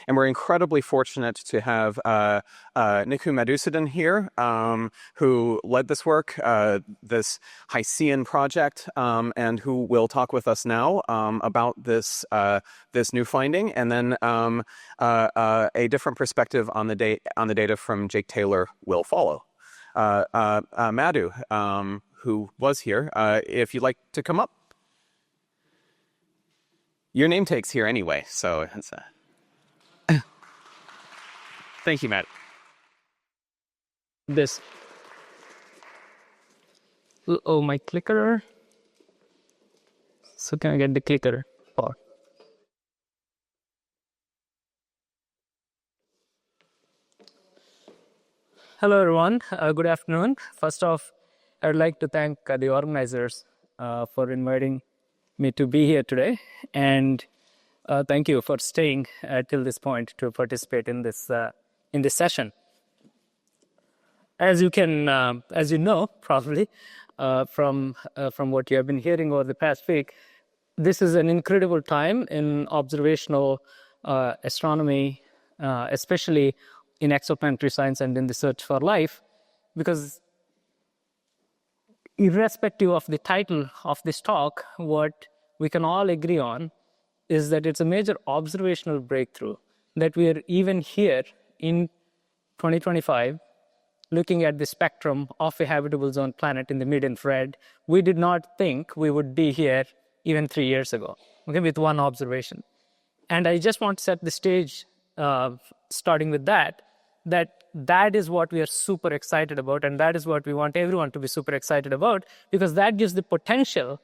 And we're incredibly fortunate to have Nikku Madhusudan here, who led this work, this Hycean project, and who will talk with us now about this new finding, and then a different perspective on the data from Jake Taylor will follow. Madhu, who was here, if you'd like to come up. Your name take's here anyway, so it's thank you, Madhu. My clicker. So can I get the clicker? Hello, everyone. Good afternoon. First off, I'd like to thank the organizers for inviting me to be here today, and thank you for staying till this point to participate in this session. As you know, probably from what you have been hearing over the past week, this is an incredible time in observational astronomy, especially in exoplanetary science and in the search for life, because irrespective of the title of this talk, what we can all agree on is that it's a major observational breakthrough that we are even here in 2025 looking at the spectrum of a habitable zone planet in the mid-infrared. We did not think we would be here even 3 years ago, okay, with one observation. And I just want to set the stage, starting with that is what we are super excited about, and that is what we want everyone to be super excited about, because that gives the potential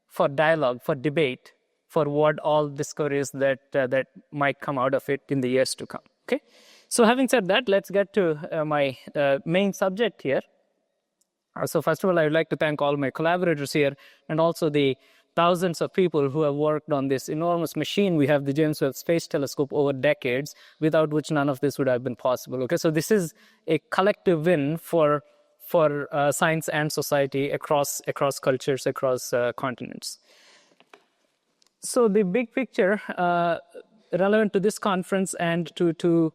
for dialogue, for debate, for what all discoveries that might come out of it in the years to come. Okay, so having said that, let's get to my main subject here. So first of all, I would like to thank all my collaborators here, and also the thousands of people who have worked on this enormous machine. We have the James Webb Space Telescope over decades, without which none of this would have been possible. Okay, so this is a collective win for science and society across cultures, across continents. So the big picture relevant to this conference and to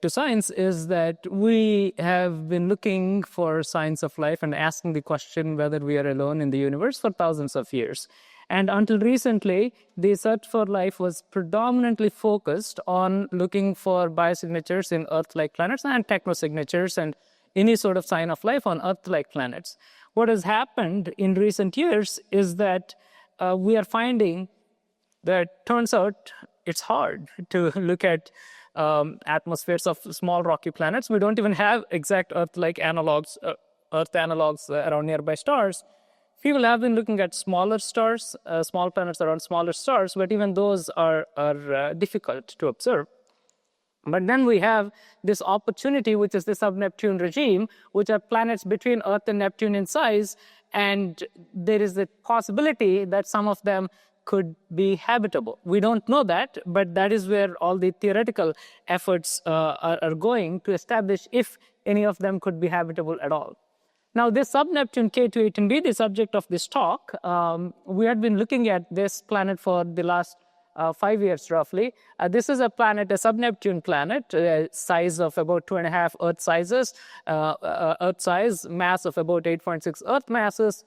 science is that we have been looking for signs of life and asking the question whether we are alone in the universe for thousands of years. And until recently, the search for life was predominantly focused on looking for biosignatures in Earth-like planets and technosignatures and any sort of sign of life on Earth-like planets. What has happened in recent years is that we are finding that turns out it's hard to look at atmospheres of small rocky planets. We don't even have exact Earth-like analogs, Earth analogs around nearby stars. People have been looking at smaller stars, small planets around smaller stars, but even those are difficult to observe. But then we have this opportunity, which is the sub-Neptune regime, which are planets between Earth and Neptune in size, and there is a possibility that some of them could be habitable. We don't know that, but that is where all the theoretical efforts are going to establish if any of them could be habitable at all. Now, this sub-Neptune K218b, the subject of this talk, we had been looking at this planet for the last 5 years, roughly. This is a planet, a sub-Neptune planet, size of about 2.5 Earth sizes, Earth size, mass of about 8.6 Earth masses.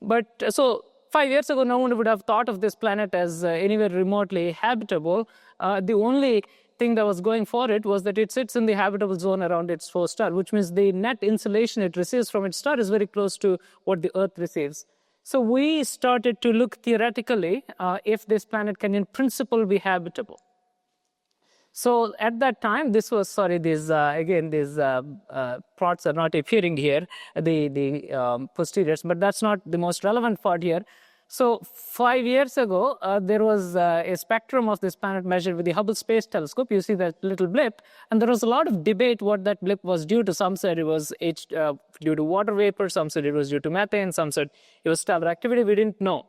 But so 5 years ago, no one would have thought of this planet as anywhere remotely habitable. The only thing that was going for it was that it sits in the habitable zone around its host star, which means the net insolation it receives from its star is very close to what the Earth receives. So we started to look theoretically if this planet can in principle be habitable. So at that time, this was, these plots are not appearing here, the posteriors, but that's not the most relevant part here. So 5 years ago, there was a spectrum of this planet measured with the Hubble Space Telescope. You see that little blip, and there was a lot of debate what that blip was due to. Some said it was due to water vapor, some said it was due to methane, some said it was stellar activity. We didn't know.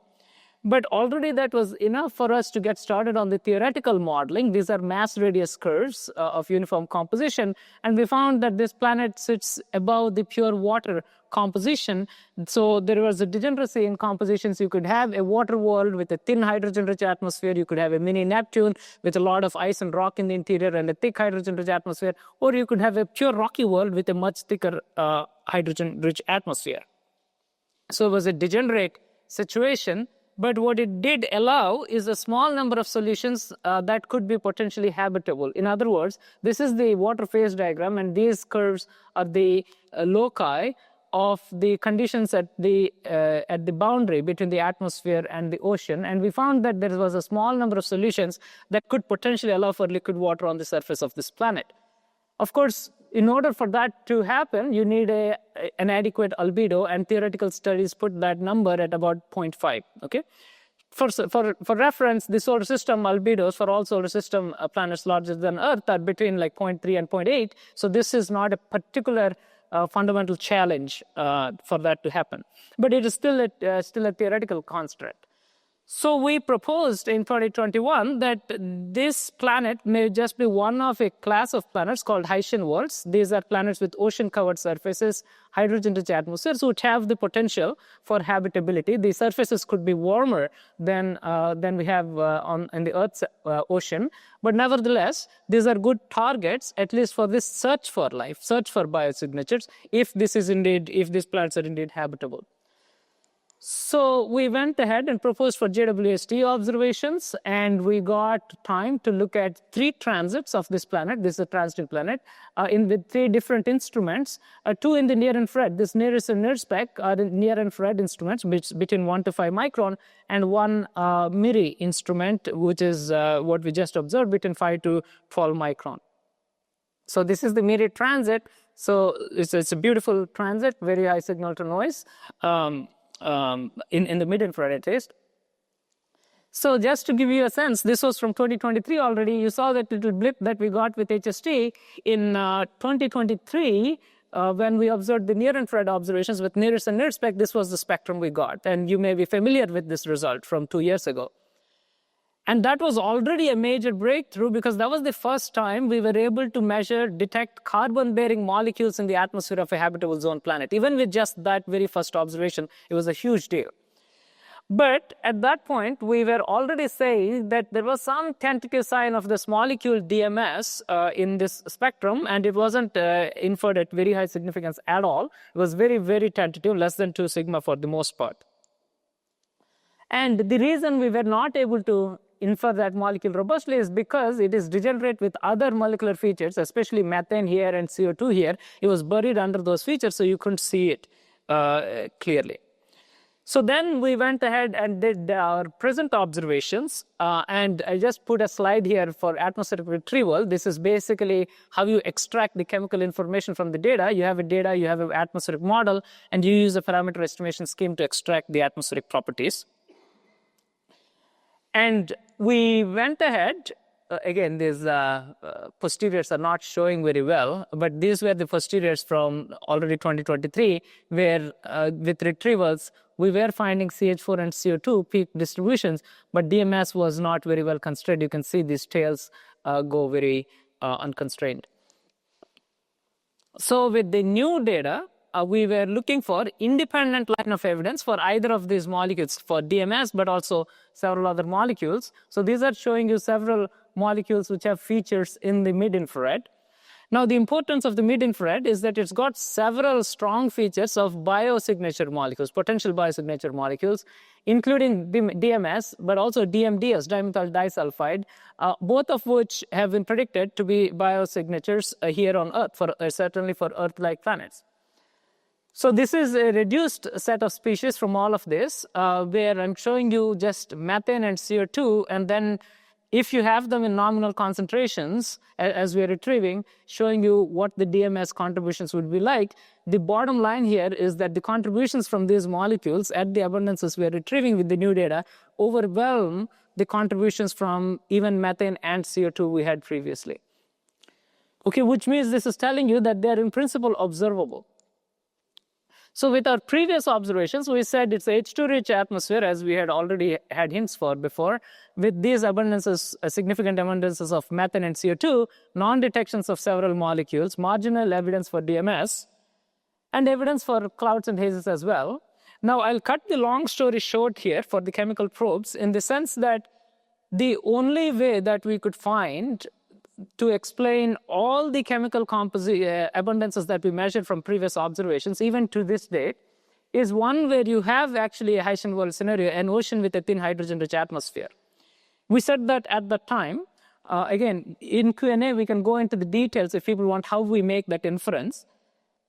But already that was enough for us to get started on the theoretical modeling. These are mass radius curves of uniform composition. And we found that this planet sits above the pure water composition. So there was a degeneracy in compositions. You could have a water world with a thin hydrogen-rich atmosphere. You could have a mini Neptune with a lot of ice and rock in the interior and a thick hydrogen-rich atmosphere. Or you could have a pure rocky world with a much thicker hydrogen-rich atmosphere. So it was a degenerate situation. But what it did allow is a small number of solutions that could be potentially habitable. In other words, this is the water phase diagram, and these curves are the loci of the conditions at the boundary between the atmosphere and the ocean. And we found that there was a small number of solutions that could potentially allow for liquid water on the surface of this planet. Of course, in order for that to happen, you need an adequate albedo, and theoretical studies put that number at about 0.5, okay? For reference, the solar system albedos for all solar system planets larger than Earth are between like 0.3 and 0.8. So this is not a particular fundamental challenge for that to happen. But it is still a theoretical constraint. So we proposed in 2021 that this planet may just be one of a class of planets called Haitian worlds. These are planets with ocean-covered surfaces, hydrogen-rich atmospheres, which have the potential for habitability. The surfaces could be warmer than we have in the Earth's ocean. But nevertheless, these are good targets, at least for this search for life, search for biosignatures, if these planets are indeed habitable. So we went ahead and proposed for JWST observations, and we got time to look at 3 transits of this planet. This is a transiting planet with 3 different instruments, 2 in the near-infrared. This NIRISS and NIRSPEC are the near-infrared instruments between 1 to 5 micron, and 1 MIRI instrument, which is what we just observed, between 5 to 12 micron. So this is the MIRI transit. So it's a beautiful transit, very high signal to noise. In the mid-infrared at least. So just to give you a sense, this was from 2023 already. You saw that little blip that we got with HST in 2023 when we observed the near-infrared observations with NIRISS and NIRSPEC. This was the spectrum we got, and you may be familiar with this result from 2 years ago. And that was already a major breakthrough because that was the first time we were able to detect carbon-bearing molecules in the atmosphere of a habitable zone planet. Even with just that very first observation, it was a huge deal. But at that point, we were already saying that there was some tentative sign of this molecule DMS in this spectrum, and it wasn't inferred at very high significance at all. It was very, very tentative, less than 2 sigma for the most part. And the reason we were not able to infer that molecule robustly is because it is degenerate with other molecular features, especially methane here and CO2 here. It was buried under those features, so you couldn't see it clearly. So then we went ahead and did our present observations, and I just put a slide here for atmospheric retrieval. This is basically how you extract the chemical information from the data. You have an atmospheric model, and you use a parameter estimation scheme to extract the atmospheric properties. And we went ahead, again, these posteriors are not showing very well, but these were the posteriors from already 2023, where with retrievals, we were finding CH4 and CO2 peak distributions, but DMS was not very well constrained. You can see these tails go very unconstrained. So with the new data, we were looking for independent line of evidence for either of these molecules, for DMS, but also several other molecules. So these are showing you several molecules which have features in the mid-infrared. Now, the importance of the mid-infrared is that it's got several strong features of biosignature molecules, potential biosignature molecules, including DMS, but also DMDS, dimethyl disulfide, both of which have been predicted to be biosignatures here on Earth, certainly for Earth-like planets. So this is a reduced set of species from all of this, where I'm showing you just methane and CO2, and then if you have them in nominal concentrations, as we're retrieving, showing you what the DMS contributions would be like. The bottom line here is that the contributions from these molecules at the abundances we're retrieving with the new data overwhelm the contributions from even methane and CO2 we had previously. Okay, which means this is telling you that they're in principle observable. So with our previous observations, we said it's H2-rich atmosphere, as we had already had hints for before, with these abundances, significant abundances of methane and CO2, non-detections of several molecules, marginal evidence for DMS, and evidence for clouds and hazes as well. Now, I'll cut the long story short here for the chemical probes in the sense that the only way that we could find to explain all the chemical abundances that we measured from previous observations, even to this date, is one where you have actually a Hessian world scenario, an ocean with a thin hydrogen-rich atmosphere. We said that at the time. Again, in Q&A, we can go into the details if people want how we make that inference.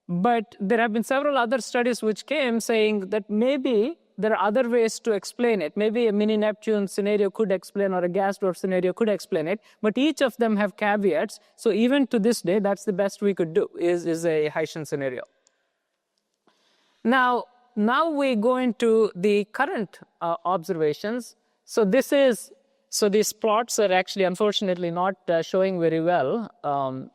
But there have been several other studies which came saying that maybe there are other ways to explain it. Maybe a mini Neptune scenario could explain, or a gas dwarf scenario could explain it. But each of them have caveats. So even to this day, that's the best we could do, is a Hessian scenario. Now we go into the current observations. So these plots are actually, unfortunately, not showing very well.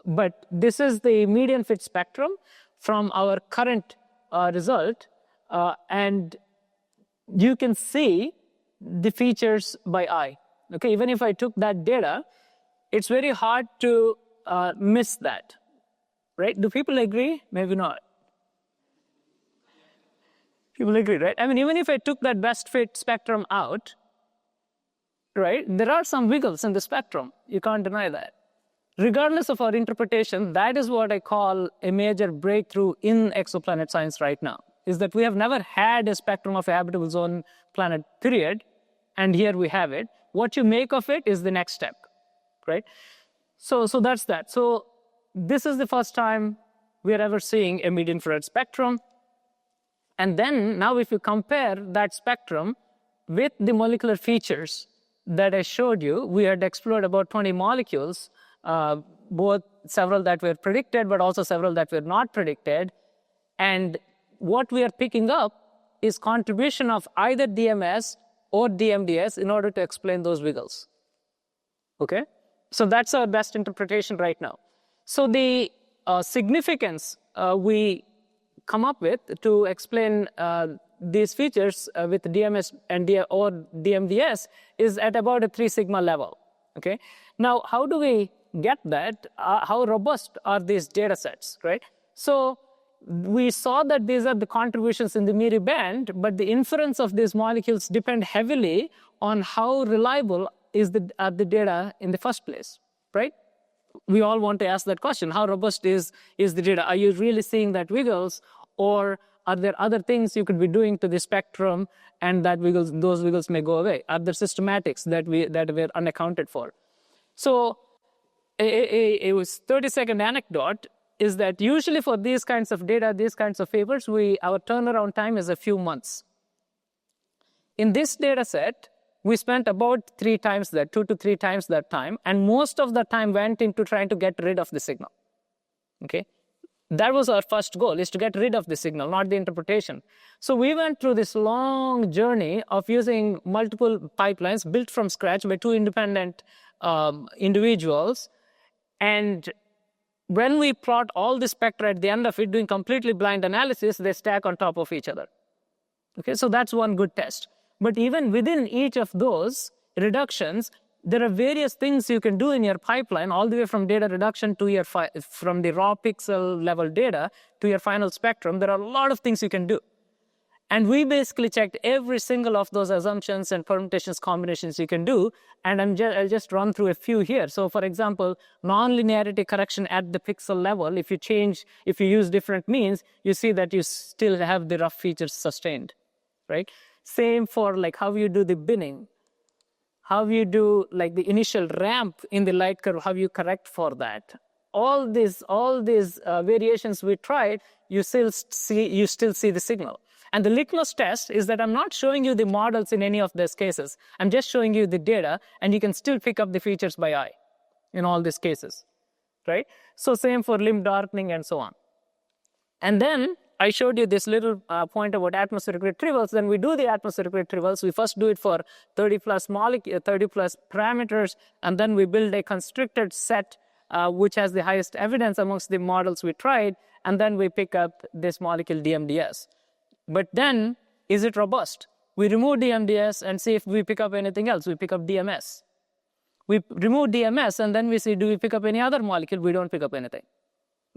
But this is the median fit spectrum from our current result. And you can see the features by eye. Okay, even if I took that data, it's very hard to miss that. Right? Do people agree? Maybe not. People agree, right? I mean, even if I took that best fit spectrum out, right, there are some wiggles in the spectrum. You can't deny that. Regardless of our interpretation, that is what I call a major breakthrough in exoplanet science right now, is that we have never had a spectrum of a habitable zone planet, period, and here we have it. What you make of it is the next step, right? So that's that. So this is the first time we are ever seeing a mid-infrared spectrum. And then now if you compare that spectrum with the molecular features that I showed you, we had explored about 20 molecules, both several that were predicted, but also several that were not predicted. And what we are picking up is contribution of either DMS or DMDS in order to explain those wiggles. Okay? So that's our best interpretation right now. So the significance we come up with to explain these features with DMS and or DMDS is at about a 3 sigma level. Okay? Now, how do we get that? How robust are these data sets, right? So we saw that these are the contributions in the Miri band, but the inference of these molecules depend heavily on how reliable is the data in the first place, right? We all want to ask that question. How robust is the data? Are you really seeing that wiggles, or are there other things you could be doing to the spectrum and those wiggles may go away? Are there systematics that were unaccounted for? So a 30-second anecdote is that usually for these kinds of data, these kinds of papers, our turnaround time is a few months. In this data set, we spent about 3 times that, 2 to 3 times that time, and most of the time went into trying to get rid of the signal. Okay? That was our first goal, is to get rid of the signal, not the interpretation. So we went through this long journey of using multiple pipelines built from scratch by 2 independent individuals. And when we plot all the spectra at the end of it, doing completely blind analysis, they stack on top of each other. Okay, so that's one good test. But even within each of those reductions, there are various things you can do in your pipeline, all the way from data reduction to from the raw pixel level data to your final spectrum. There are a lot of things you can do. And we basically checked every single of those assumptions and permutations, combinations you can do. And I'll just run through a few here. So for example, nonlinearity correction at the pixel level, if you use different means, you see that you still have the rough features sustained, right? Same for like how you do the binning, how you do like the initial ramp in the light curve, how you correct for that. All these variations we tried, you still see the signal. And the litmus test is that I'm not showing you the models in any of these cases. I'm just showing you the data, and you can still pick up the features by eye in all these cases, right? So same for limb darkening and so on. And then I showed you this little point about atmospheric retrievals. Then we do the atmospheric retrievals. We first do it for 30 plus parameters, and then we build a constricted set which has the highest evidence amongst the models we tried, and then we pick up this molecule DMDS. But then, is it robust? We remove DMDS and see if we pick up anything else. We pick up DMS. We remove DMS and then we see, do we pick up any other molecule? We don't pick up anything.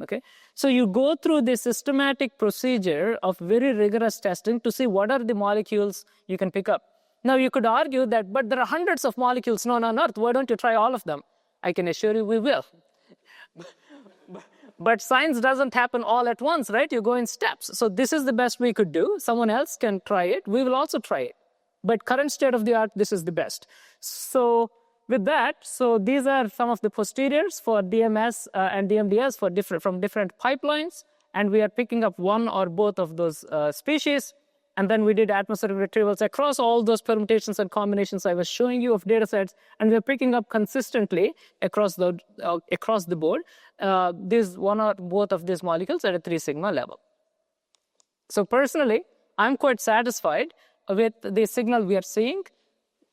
Okay? So you go through this systematic procedure of very rigorous testing to see what are the molecules you can pick up. Now you could argue that, but there are hundreds of molecules known on Earth. Why don't you try all of them? I can assure you we will. But science doesn't happen all at once, right? You go in steps. So this is the best we could do. Someone else can try it. We will also try it. But current state of the art, this is the best. So with that, so these are some of the posteriors for DMS and DMDS from different pipelines. And we are picking up one or both of those species. And then we did atmospheric retrievals across all those permutations and combinations I was showing you of data sets. And we're picking up consistently across the board this one or both of these molecules at a 3 sigma level. So personally, I'm quite satisfied with the signal we are seeing.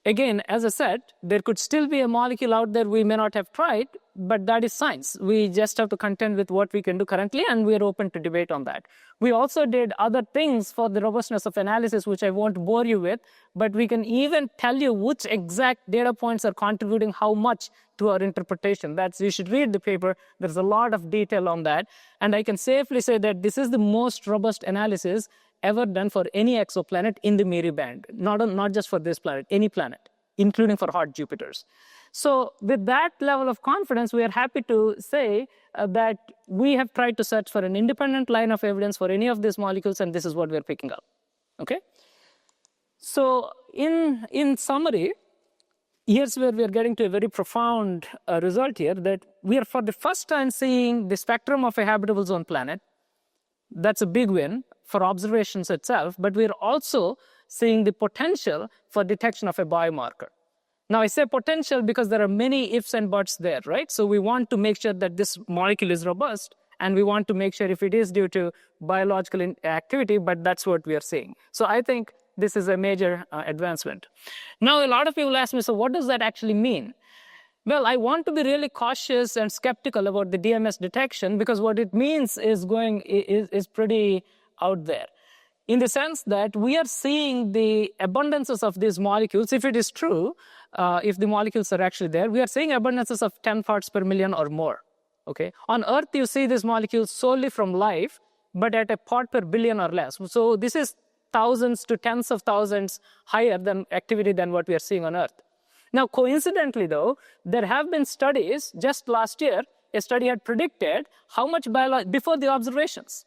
Again, as I said, there could still be a molecule out there we may not have tried, but that is science. We just have to contend with what we can do currently, and we are open to debate on that. We also did other things for the robustness of analysis, which I won't bore you with, but we can even tell you which exact data points are contributing how much to our interpretation. You should read the paper. There's a lot of detail on that. And I can safely say that this is the most robust analysis ever done for any exoplanet in the Miri band, not just for this planet, any planet, including for hot Jupiters. So with that level of confidence, we are happy to say that we have tried to search for an independent line of evidence for any of these molecules, and this is what we're picking up. Okay? So in summary, here's where we are getting to a very profound result here, that we are for the first time seeing the spectrum of a habitable zone planet. That's a big win for observations itself, but we're also seeing the potential for detection of a biomarker. Now, I say potential because there are many ifs and buts there, right? So we want to make sure that this molecule is robust, and we want to make sure if it is due to biological activity, but that's what we are seeing. So I think this is a major advancement. Now, a lot of people ask me, so what does that actually mean? Well, I want to be really cautious and skeptical about the DMS detection, because what it means is pretty out there, in the sense that we are seeing the abundances of these molecules. If it is true, if the molecules are actually there, we are seeing abundances of 10 parts per million or more. Okay, on Earth, you see these molecules solely from life, but at a part per billion or less. So this is thousands to tens of thousands higher than activity than what we are seeing on Earth. Now, coincidentally, though, there have been studies. Just last year, a study had predicted how much before the observations,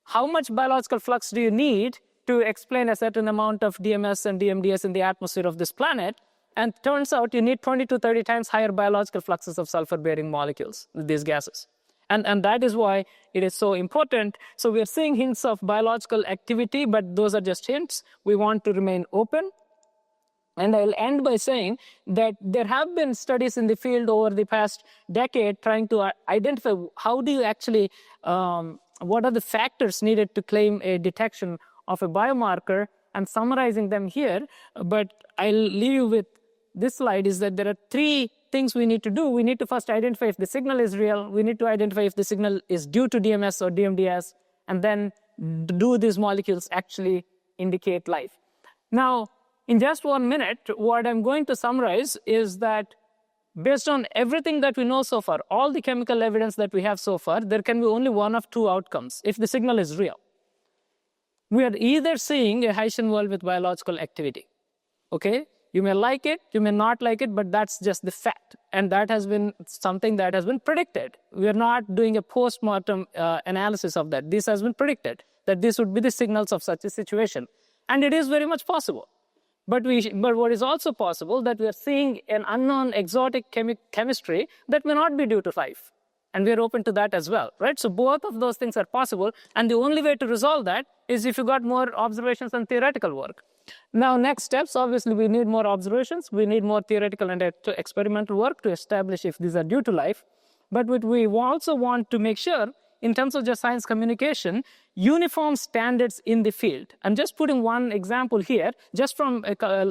how much biological flux do you need to explain a certain amount of DMS and DMDS in the atmosphere of this planet? And turns out you need 20 to 30 times higher biological fluxes of sulfur-bearing molecules, these gases. And that is why it is so important. So we are seeing hints of biological activity, but those are just hints. We want to remain open. And I'll end by saying that there have been studies in the field over the past decade trying to identify how do you actually, what are the factors needed to claim a detection of a biomarker. I'm summarizing them here, but I'll leave you with this slide, is that there are 3 things we need to do. We need to first identify if the signal is real. We need to identify if the signal is due to DMS or DMDS. And then do these molecules actually indicate life? Now, in just 1 minute, what I'm going to summarize is that based on everything that we know so far, all the chemical evidence that we have so far, there can be only one of 2 outcomes if the signal is real. We are either seeing a Haitian world with biological activity. Okay? You may like it, you may not like it, but that's just the fact. And that has been something that has been predicted. We are not doing a post-mortem analysis of that. This has been predicted, that this would be the signals of such a situation. And it is very much possible. But what is also possible, that we are seeing an unknown exotic chemistry that may not be due to life. And we are open to that as well, right? So both of those things are possible. And the only way to resolve that is if you got more observations and theoretical work. Now, next steps, obviously, we need more observations. We need more theoretical and experimental work to establish if these are due to life. But what we also want to make sure, in terms of just science communication, uniform standards in the field. I'm just putting one example here, just from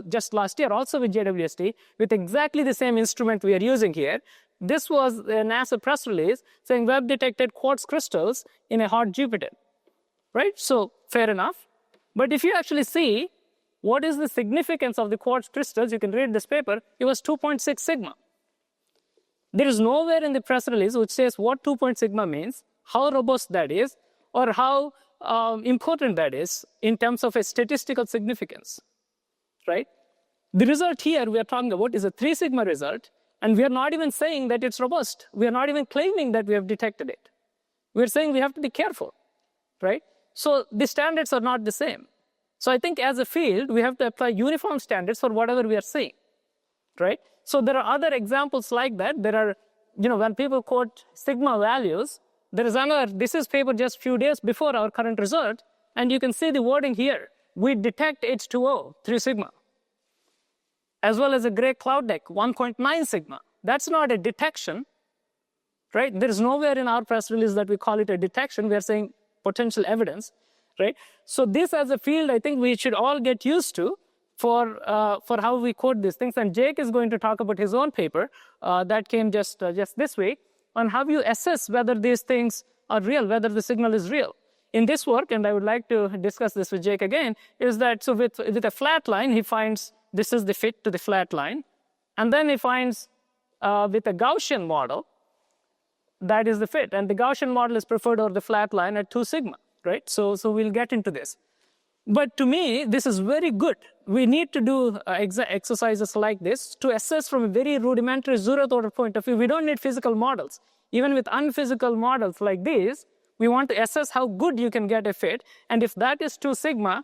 just last year, also with JWST, with exactly the same instrument we are using here, This was a NASA press release saying Webb detected quartz crystals in a hot Jupiter, right? So fair enough. But if you actually see what is the significance of the quartz crystals, you can read this paper, it was 2.6 sigma. There is nowhere in the press release which says what 2 sigma means, how robust that is, or how important that is in terms of a statistical significance, right? The result here we are talking about is a 3 sigma result, and we are not even saying that it's robust. We are not even claiming that we have detected it. We're saying we have to be careful, right? So the standards are not the same. So I think as a field, we have to apply uniform standards for whatever we are seeing, right? So there are other examples like that. There are, when people quote sigma values, there is another, this is paper just few days before our current result, and you can see the wording here. We detect H2O, 3 sigma, as well as a gray cloud deck, 1.9 sigma. That's not a detection, right? There is nowhere in our press release that we call it a detection. We are saying potential evidence, right? So this as a field, I think we should all get used to for how we quote these things. And Jake is going to talk about his own paper that came just this week on how you assess whether these things are real, whether the signal is real. In this work, and I would like to discuss this with Jake again, is that so with a flat line, he finds this is the fit to the flat line. And then he finds with a Gaussian model, that is the fit. And the Gaussian model is preferred over the flat line at 2 sigma, right? So we'll get into this. But to me, this is very good. We need to do exercises like this to assess from a very rudimentary zeroth order point of view. We don't need physical models. Even with unphysical models like these, we want to assess how good you can get a fit. And if that is 2 sigma,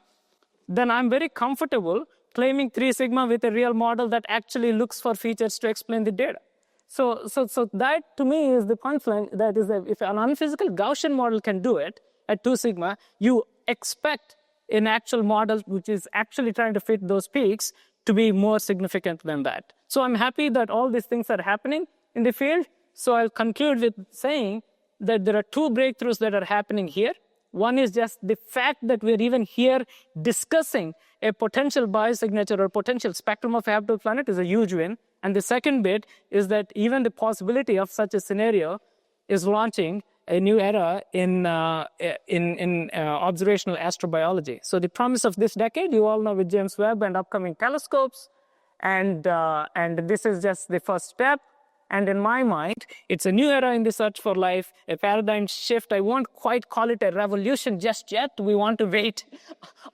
then I'm very comfortable claiming 3 sigma with a real model that actually looks for features to explain the data. So that to me is the punchline. That is, if an unphysical Gaussian model can do it at 2 sigma, you expect an actual model which is actually trying to fit those peaks to be more significant than that. So I'm happy that all these things are happening in the field. So I'll conclude with saying that there are 2 breakthroughs that are happening here. One is just the fact that we're even here discussing a potential biosignature or potential spectrum of a habitable planet is a huge win. And the second bit is that even the possibility of such a scenario is launching a new era in observational astrobiology. So the promise of this decade, you all know, with James Webb and upcoming telescopes, and this is just the first step. And in my mind, it's a new era in the search for life, a paradigm shift. I won't quite call it a revolution just yet. We want to wait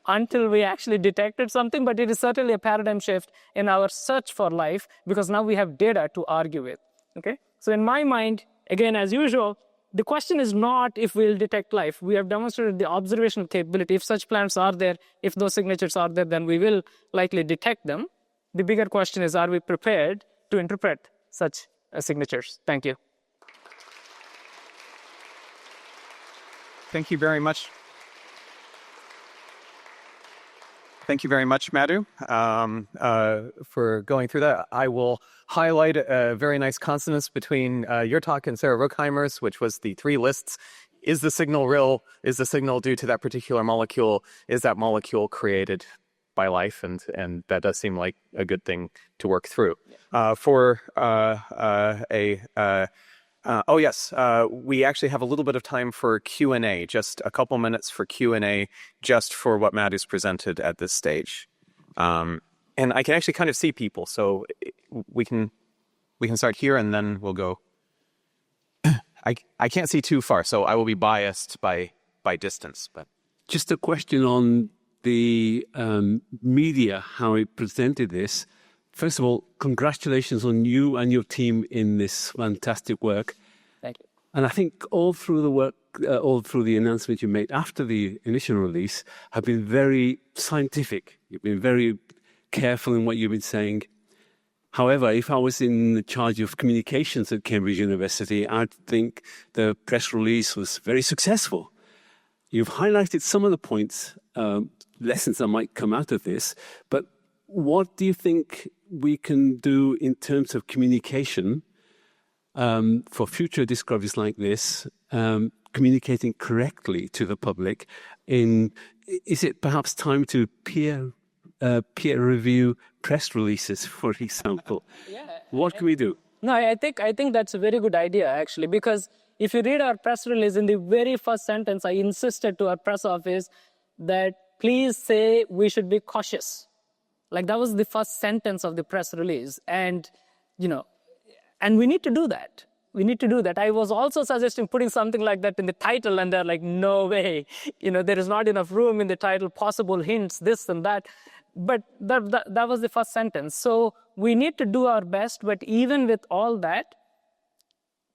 until we actually detected something, but it is certainly a paradigm shift in our search for life because now we have data to argue with, okay? So in my mind, again, as usual, the question is not if we'll detect life. We have demonstrated the observational capability. If such planets are there, if those signatures are there, then we will likely detect them. The bigger question is, are we prepared to interpret such signatures? Thank you. Thank you very much. Thank you very much, Madhu, for going through that. I will highlight a very nice consonance between your talk and Sarah Ruckheimer's, which was the 3 lists. Is the signal real? Is the signal due to that particular molecule? Is that molecule created by life? And that does seem like a good thing to work through. We actually have a little bit of time for Q&A, just a couple minutes for Q&A, just for what Madhu's presented at this stage. And I can actually kind of see people, so we can start here and then we'll go. I can't see too far, so I will be biased by distance. But just a question on the media, how it presented this. First of all, congratulations on you and your team in this fantastic work. Thank you. And I think all through the work, all through the announcement you made after the initial release have been very scientific. You've been very careful in what you've been saying. However, if I was in charge of communications at Cambridge University, I'd think the press release was very successful. You've highlighted some of the points, lessons that might come out of this, but what do you think we can do in terms of communication for future discoveries like this, communicating correctly to the public? Is it perhaps time to peer review press releases, for example? Yeah. What can we do? No, I think that's a very good idea, actually, because if you read our press release, in the very first sentence, I insisted to our press office that please say we should be cautious. Like, that was the first sentence of the press release. And, and we need to do that. We need to do that. I was also suggesting putting something like that in the title, and they're like, no way. There is not enough room in the title, possible hints, this and that. But that was the first sentence. So we need to do our best, but even with all that,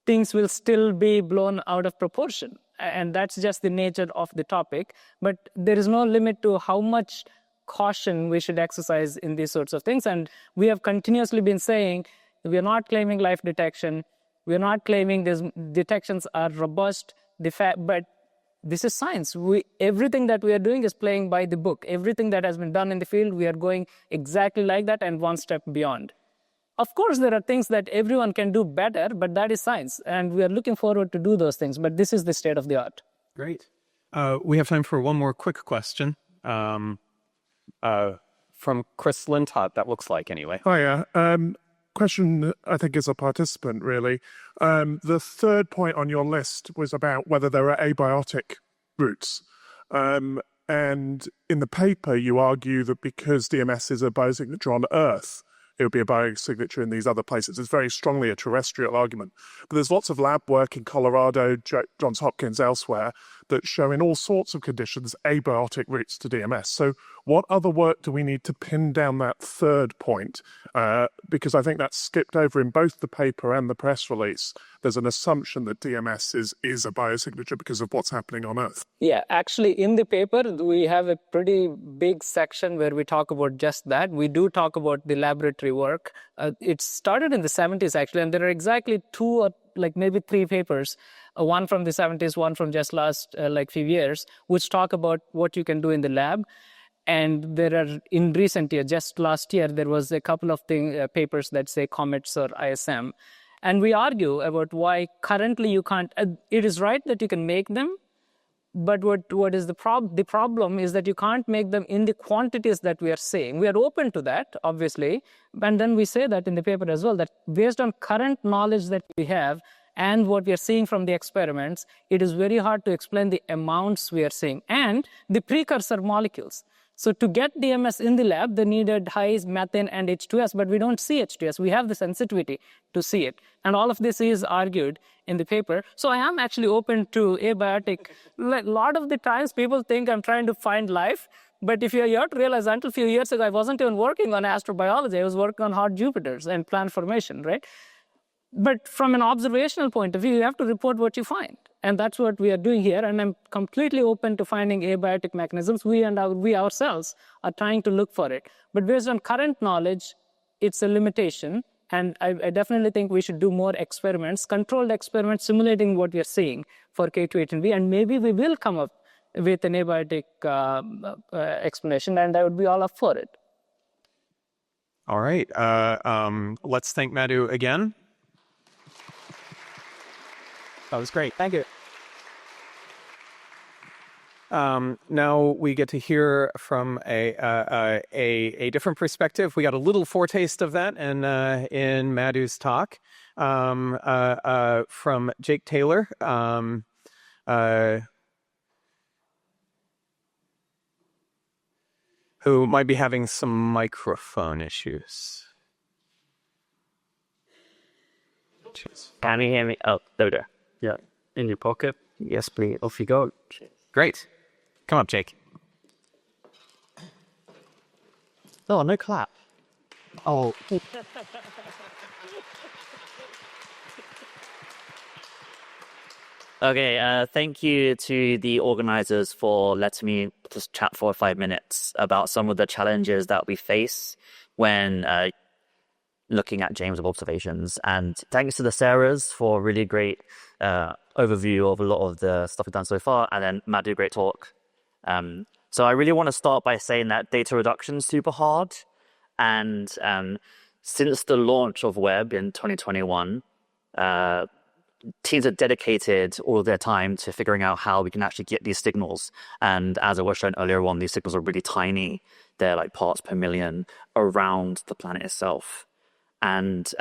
things will still be blown out of proportion. And that's just the nature of the topic. But there is no limit to how much caution we should exercise in these sorts of things. And we have continuously been saying we are not claiming life detection. We are not claiming these detections are robust, but this is science. Everything that we are doing is playing by the book. Everything that has been done in the field, we are going exactly like that and one step beyond. Of course, there are things that everyone can do better, but that is science. And we are looking forward to do those things. But this is the state of the art. Great. We have time for one more quick question from Chris Lintott, that looks like, anyway. Hiya. Question, I think, is a participant, really. The third point on your list was about whether there are abiotic routes. And in the paper, you argue that because DMS is a biosignature on Earth, it would be a biosignature in these other places. It's very strongly a terrestrial argument. But there's lots of lab work in Colorado, Johns Hopkins, elsewhere, that show in all sorts of conditions abiotic routes to DMS. So what other work do we need to pin down that third point? Because I think that's skipped over in both the paper and the press release. There's an assumption that DMS is a biosignature because of what's happening on Earth. Yeah, actually, in the paper, we have a pretty big section where we talk about just that. We do talk about the laboratory work. It started in the 70s, actually, and there are exactly two or maybe three papers, one from the 70s, one from just last few years, which talk about what you can do in the lab. And there are, in recent years, just last year, there was a couple of papers that say COMETS or ISM. And we argue about why currently you can't. It is right that you can make them, but what is the problem is that you can't make them in the quantities that we are saying. We are open to that, obviously, and then we say that in the paper as well, that based on current knowledge that we have and what we are seeing from the experiments, it is very hard to explain the amounts we are seeing and the precursor molecules. So to get DMS in the lab, they needed high methane and H2S, but we don't see H2S. We have the sensitivity to see it. And all of this is argued in the paper. So I am actually open to abiotic. A lot of the times people think I'm trying to find life, but if you're here to realize, until a few years ago, I wasn't even working on astrobiology. I was working on hot Jupiters and plant formation, right? But from an observational point of view, you have to report what you find. And that's what we are doing here. And I'm completely open to finding abiotic mechanisms. We ourselves are trying to look for it. But based on current knowledge, it's a limitation. And I definitely think we should do more experiments, controlled experiments, simulating what we are seeing for K218V. And maybe we will come up with an abiotic explanation, and I would be all up for it. All right. Let's thank Madhu again. That was great. Thank you. Now we get to hear from a different perspective. We got a little foretaste of that in Madhu's talk from Jake Taylor. Who might be having some microphone issues. Cheers. Can you hear me? Oh, there we go. Yeah, in your pocket. Yes, please. Off you go. Great. Come up, Jake. Oh, no clap. Oh. Okay, thank you to the organizers for letting me just chat for 5 minutes about some of the challenges that we face when looking at James Webb observations. And thanks to the Sarahs for a really great overview of a lot of the stuff we've done so far. And then Madhu, great talk. So I really want to start by saying that data reduction is super hard. And since the launch of Webb in 2021, teams have dedicated all of their time to figuring out how we can actually get these signals. And as I was shown earlier on, these signals are really tiny. They're like parts per million around the planet itself. And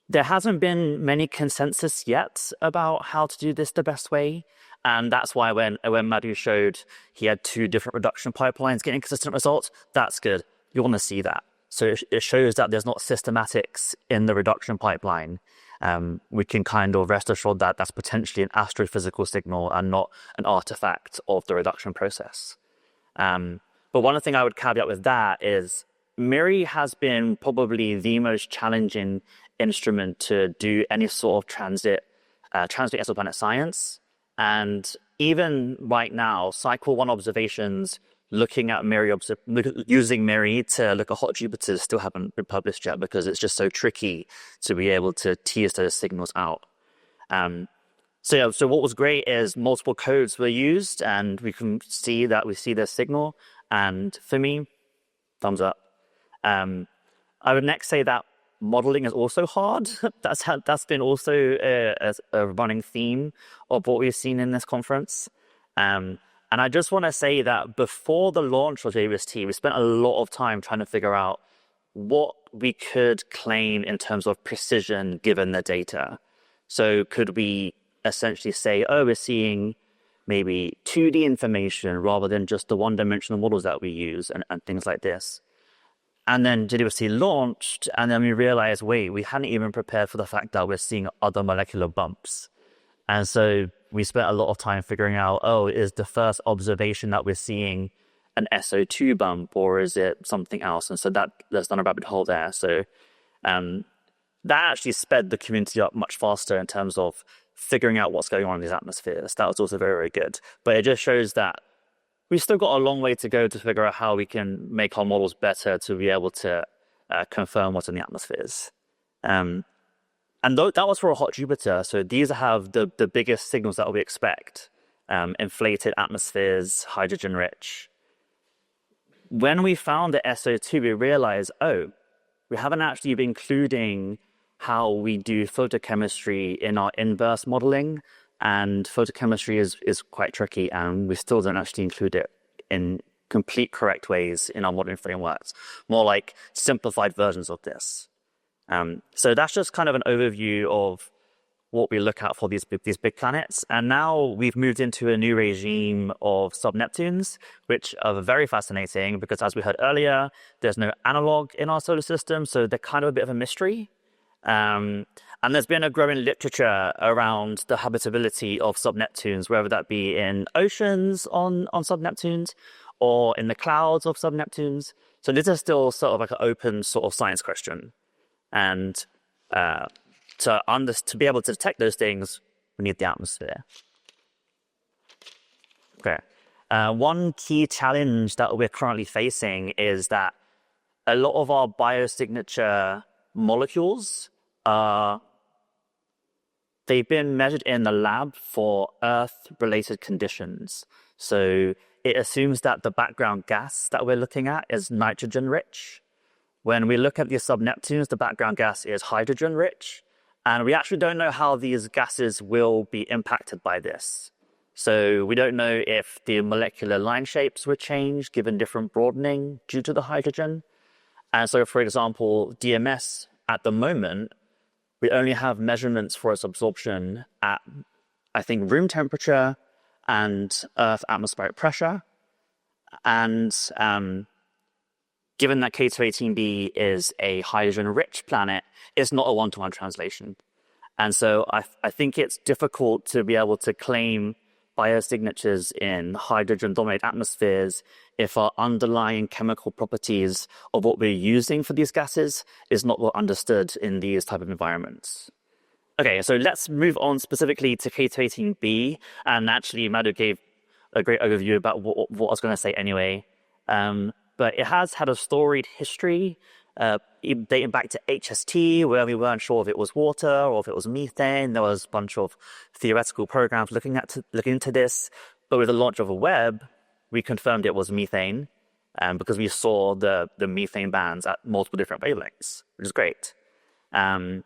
There hasn't been many consensus yet about how to do this the best way. And that's why when Madhu showed he had 2 different reduction pipelines getting consistent results, that's good. You want to see that. So it shows that there's not systematics in the reduction pipeline. We can kind of rest assured that that's potentially an astrophysical signal and not an artifact of the reduction process. But one thing I would caveat with that is MIRI has been probably the most challenging instrument to do any sort of transit exoplanet science. And even right now, Cycle 1 observations looking at using MIRI to look at hot Jupiters still haven't been published yet because it's just so tricky to be able to tease those signals out. So what was great is multiple codes were used, and we can see that we see their signal. And for me, thumbs up. I would next say that modeling is also hard. That's been also a running theme of what we've seen in this conference. And I just want to say that before the launch of JWST, we spent a lot of time trying to figure out what we could claim in terms of precision given the data. So could we essentially say, oh, we're seeing maybe 2D information rather than just the one-dimensional models that we use and things like this. And then JWST launched, and then we realized, wait, we hadn't even prepared for the fact that we're seeing other molecular bumps. And so we spent a lot of time figuring out, oh, is the first observation that we're seeing an SO2 bump, or is it something else? And so there's done a rabbit hole there. So that actually sped the community up much faster in terms of figuring out what's going on in these atmospheres. That was also very, very good. But it just shows that we've still got a long way to go to figure out how we can make our models better to be able to confirm what's in the atmospheres. And that was for a hot Jupiter. So these have the biggest signals that we expect. Inflated atmospheres, hydrogen-rich. When we found the SO2, we realized, oh, we haven't actually been including how we do photochemistry in our inverse modeling. And photochemistry is quite tricky, and we still don't actually include it in complete correct ways in our modeling frameworks, more like simplified versions of this. So that's just kind of an overview of what we look at for these big planets. And now we've moved into a new regime of sub-Neptunes, which are very fascinating because, as we heard earlier, there's no analog in our solar system, so they're kind of a bit of a mystery. And there's been a growing literature around the habitability of sub-Neptunes, whether that be in oceans on sub-Neptunes or in the clouds of sub-Neptunes. So this is still sort of like an open sort of science question. And to be able to detect those things, we need the atmosphere. Okay. One key challenge that we're currently facing is that a lot of our biosignature molecules they've been measured in the lab for Earth-related conditions. So it assumes that the background gas that we're looking at is nitrogen-rich. When we look at these sub-Neptunes, the background gas is hydrogen-rich. And we actually don't know how these gases will be impacted by this. So we don't know if the molecular line shapes were changed given different broadening due to the hydrogen. And so, for example, DMS at the moment, we only have measurements for its absorption at, I think, room temperature and Earth atmospheric pressure. And given that K218b is a hydrogen-rich planet, it's not a one-to-one translation. And so I think it's difficult to be able to claim biosignatures in hydrogen-dominated atmospheres if our underlying chemical properties of what we're using for these gases is not well understood in these type of environments. Okay, so let's move on specifically to K218b. And actually, Madhu gave a great overview about what I was going to say anyway. But it has had a storied history dating back to HST, where we weren't sure if it was water or if it was methane. There was a bunch of theoretical programs looking into this. But with the launch of a web, we confirmed it was methane because we saw the methane bands at multiple different wavelengths, which is great. The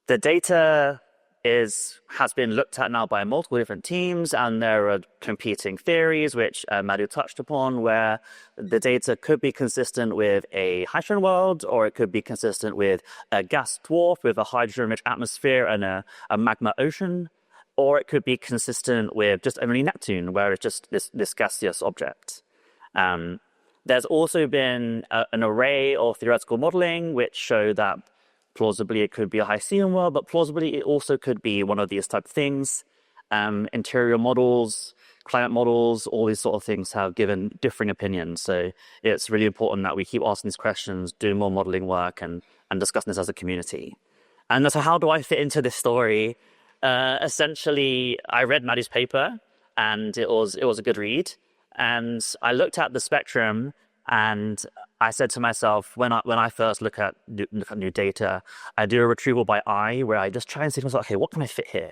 data has been looked at now by multiple different teams, and there are competing theories, which Madhu touched upon, where the data could be consistent with a hydrogen world, or it could be consistent with a gas dwarf with a hydrogen-rich atmosphere and a magma ocean, or it could be consistent with just only Neptune, where it's just this gaseous object. There's also been an array of theoretical modeling which show that plausibly it could be a Hycean world, but plausibly it also could be one of these type of things. Interior models, climate models, all these sort of things have given differing opinions. So it's really important that we keep asking these questions, do more modeling work, and discussing this as a community. And so how do I fit into this story? Essentially, I read Madhu's paper, and it was a good read. And I looked at the spectrum, and I said to myself, when I first look at new data, I do a retrieval by eye, where I just try and see to myself, okay, what can I fit here?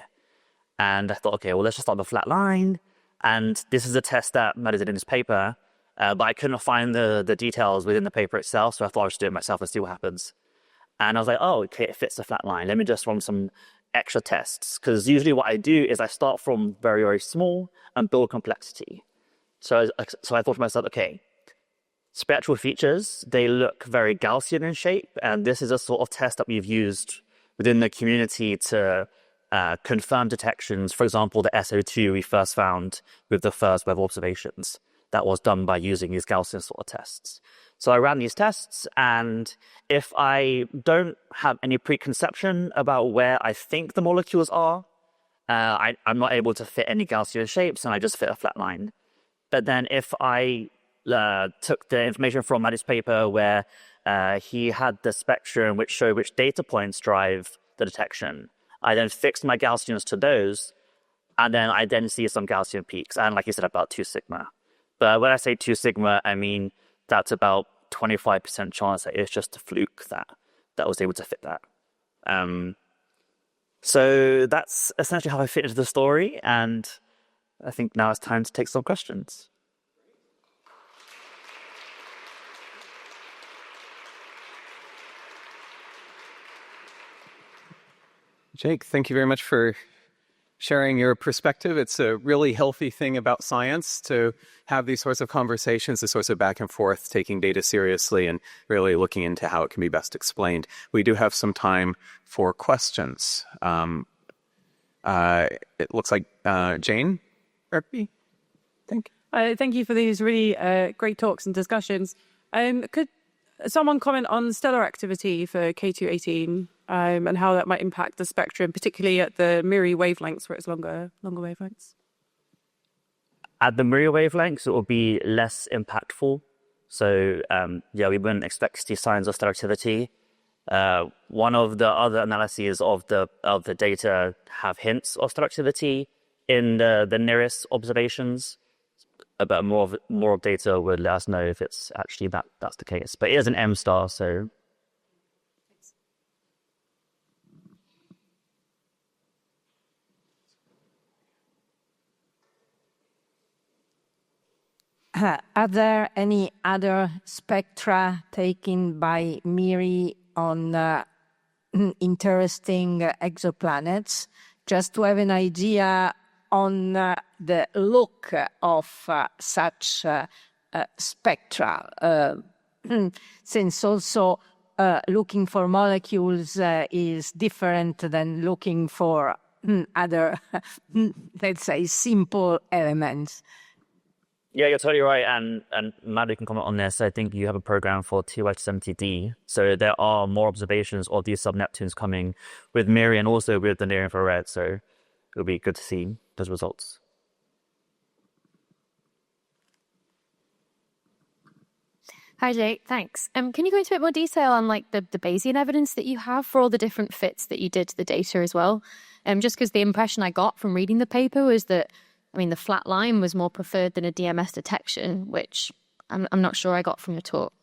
And I thought, okay, well, let's just start with a flat line. And this is a test that Madhu did in his paper, but I couldn't find the details within the paper itself, so I thought I would just do it myself and see what happens. And I was like, oh, okay, it fits a flat line. Let me just run some extra tests, because usually what I do is I start from very, very small and build complexity. So I thought to myself, okay, spectral features, they look very Gaussian in shape, and this is a sort of test that we've used within the community to confirm detections. For example, the SO2 we first found with the first web observations. That was done by using these Gaussian sort of tests. So I ran these tests, and if I don't have any preconception about where I think the molecules are, I'm not able to fit any Gaussian shapes, and I just fit a flat line. But then if I took the information from Madhu's paper, where he had the spectrum which showed which data points drive the detection, I then fixed my Gaussians to those, and then I then see some Gaussian peaks, and like you said, about 2 sigma. But when I say 2 sigma, I mean that's about 25% chance that it's just a fluke that was able to fit that. So that's essentially how I fit into the story, and I think now it's time to take some questions. Jake, thank you very much for sharing your perspective. It's a really healthy thing about science to have these sorts of conversations, the sorts of back and forth, taking data seriously and really looking into how it can be best explained. We do have some time for questions. It looks like Jane Erby, thank you. Thank you for these really great talks and discussions. Could someone comment on stellar activity for K218 and how that might impact the spectrum, particularly at the Miri wavelengths where it's longer wavelengths? At the Miri wavelengths, it will be less impactful. So we wouldn't expect to see signs of stellar activity. One of the other analyses of the data have hints of stellar activity in the nearest observations, but more of data would let us know if it's actually that's the case. But it is an M star, so. Are there any other spectra taken by Miri on interesting exoplanets? Just to have an idea on the look of such spectra, since also looking for molecules is different than looking for other, let's say, simple elements. Yeah, you're totally right, and Madhu can comment on this. I think you have a program for TY70D, so there are more observations of these sub-Neptunes coming with Miri and also with the near-infrared, so it'll be good to see those results. Hi, Jake. Thanks. Can you go into a bit more detail on like the Bayesian evidence that you have for all the different fits that you did to the data as well? Just because the impression I got from reading the paper was that, I mean, the flat line was more preferred than a DMS detection, which I'm not sure I got from your talk.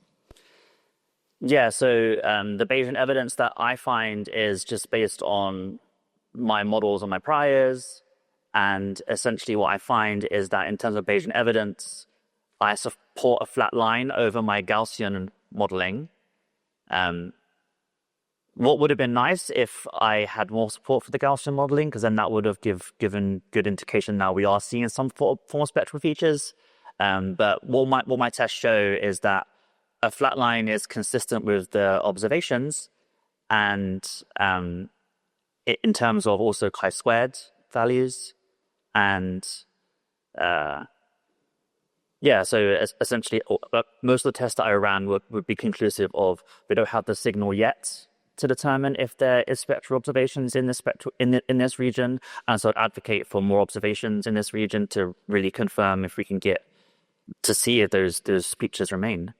Yeah, so the Bayesian evidence that I find is just based on my models on my priors. And essentially what I find is that in terms of Bayesian evidence, I support a flat line over my Gaussian modeling. What would have been nice if I had more support for the Gaussian modeling, because then that would have given good indication now we are seeing some form of spectral features. But what my tests show is that a flat line is consistent with the observations, and in terms of also chi-squared values, and so essentially most of the tests that I ran would be conclusive of we don't have the signal yet to determine if there is spectral observations in this region, and so I'd advocate for more observations in this region to really confirm if we can get to see if those features remain.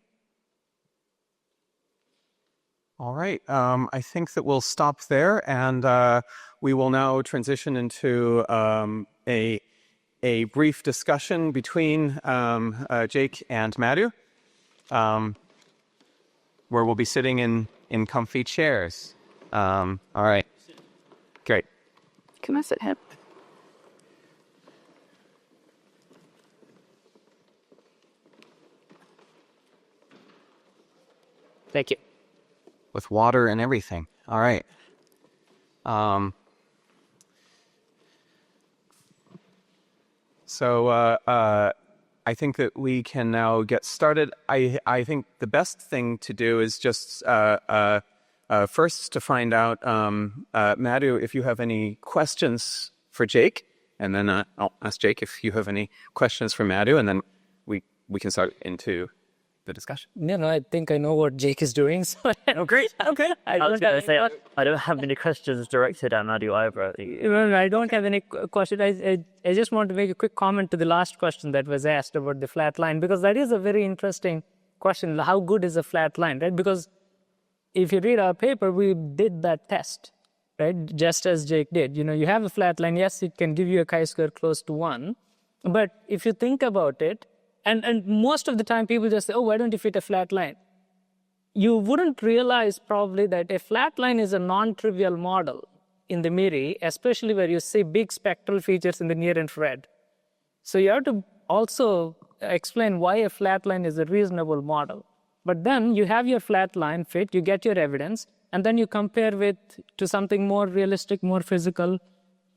All right. I think that we'll stop there, and we will now transition into a brief discussion between Jake and Madhu, where we'll be sitting in comfy chairs. All right. Great. Can I sit here? Thank you. With water and everything. All right. So I think that we can now get started. I think the best thing to do is just first to find out, Madhu, if you have any questions for Jake, and then I'll ask Jake if you have any questions for Madhu, and then we can start into the discussion. No, I think I know what Jake is doing. So Oh, great. okay. I was going to say, I don't have any questions directed at Madhu either. I think. Well, I don't have any question. I just want to make a quick comment to the last question that was asked about the flat line, because that is a very interesting question. How good is a flat line, right? Because if you read our paper, we did that test, right? Just as Jake did. You have a flat line. Yes, it can give you a chi-square close to 1. But if you think about it, and most of the time people just say, oh, why don't you fit a flat line? You wouldn't realize probably that a flat line is a non-trivial model in the MIRI, especially where you see big spectral features in the near infrared. So you have to also explain why a flat line is a reasonable model. But then you have your flat line fit, you get your evidence, and then you compare to something more realistic, more physical,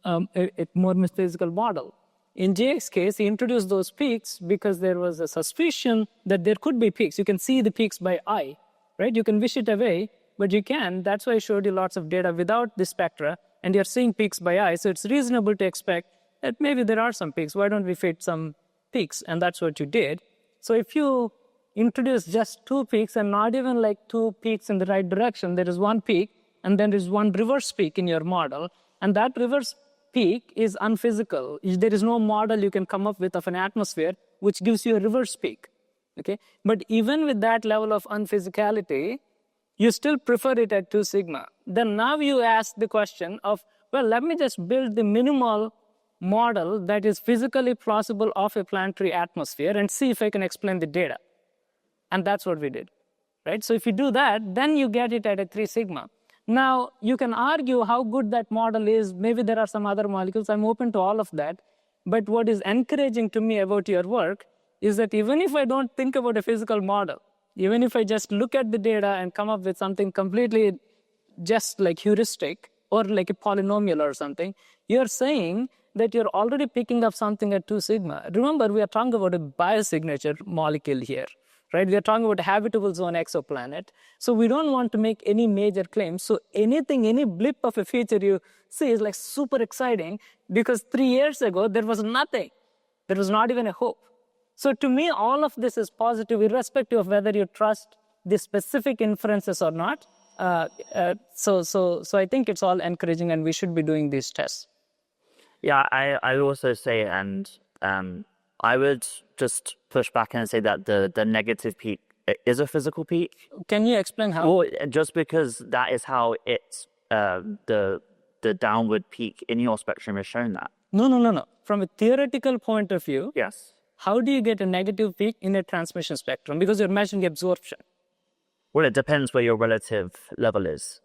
a more physical model. In Jake's case, he introduced those peaks because there was a suspicion that there could be peaks. You can see the peaks by eye, right? You can wish it away, but you can. That's why I showed you lots of data without the spectra, and you're seeing peaks by eye. So it's reasonable to expect that maybe there are some peaks. Why don't we fit some peaks? And that's what you did. So if you introduce just 2 peaks and not even like 2 peaks in the right direction, there is 1 peak, and then there is 1 reverse peak in your model, and that reverse peak is unphysical. There is no model you can come up with of an atmosphere which gives you a reverse peak. Okay? But even with that level of unphysicality, you still prefer it at 2 sigma. Then now you ask the question of, well, let me just build the minimal model that is physically plausible of a planetary atmosphere and see if I can explain the data. And that's what we did, right? So if you do that, then you get it at a 3 sigma. Now, you can argue how good that model is. Maybe there are some other molecules. I'm open to all of that. But what is encouraging to me about your work is that even if I don't think about a physical model, even if I just look at the data and come up with something completely just like heuristic or like a polynomial or something, you're saying that you're already picking up something at 2 sigma. Remember, we are talking about a biosignature molecule here. Right? We are talking about a habitable zone exoplanet. So we don't want to make any major claims. So any blip of a feature you see is like super exciting, because 3 years ago, there was nothing. There was not even a hope. So to me, all of this is positive, irrespective of whether you trust the specific inferences or not. So I think it's all encouraging, and we should be doing these tests. Yeah, I also say, and I would just push back and say that the negative peak is a physical peak. Can you explain how? Well, just because that is how it's the downward peak in your spectrum is shown that. No. From a theoretical point of view, Yes. How do you get a negative peak in a transmission spectrum? Because you're measuring absorption. Well, it depends where your relative level is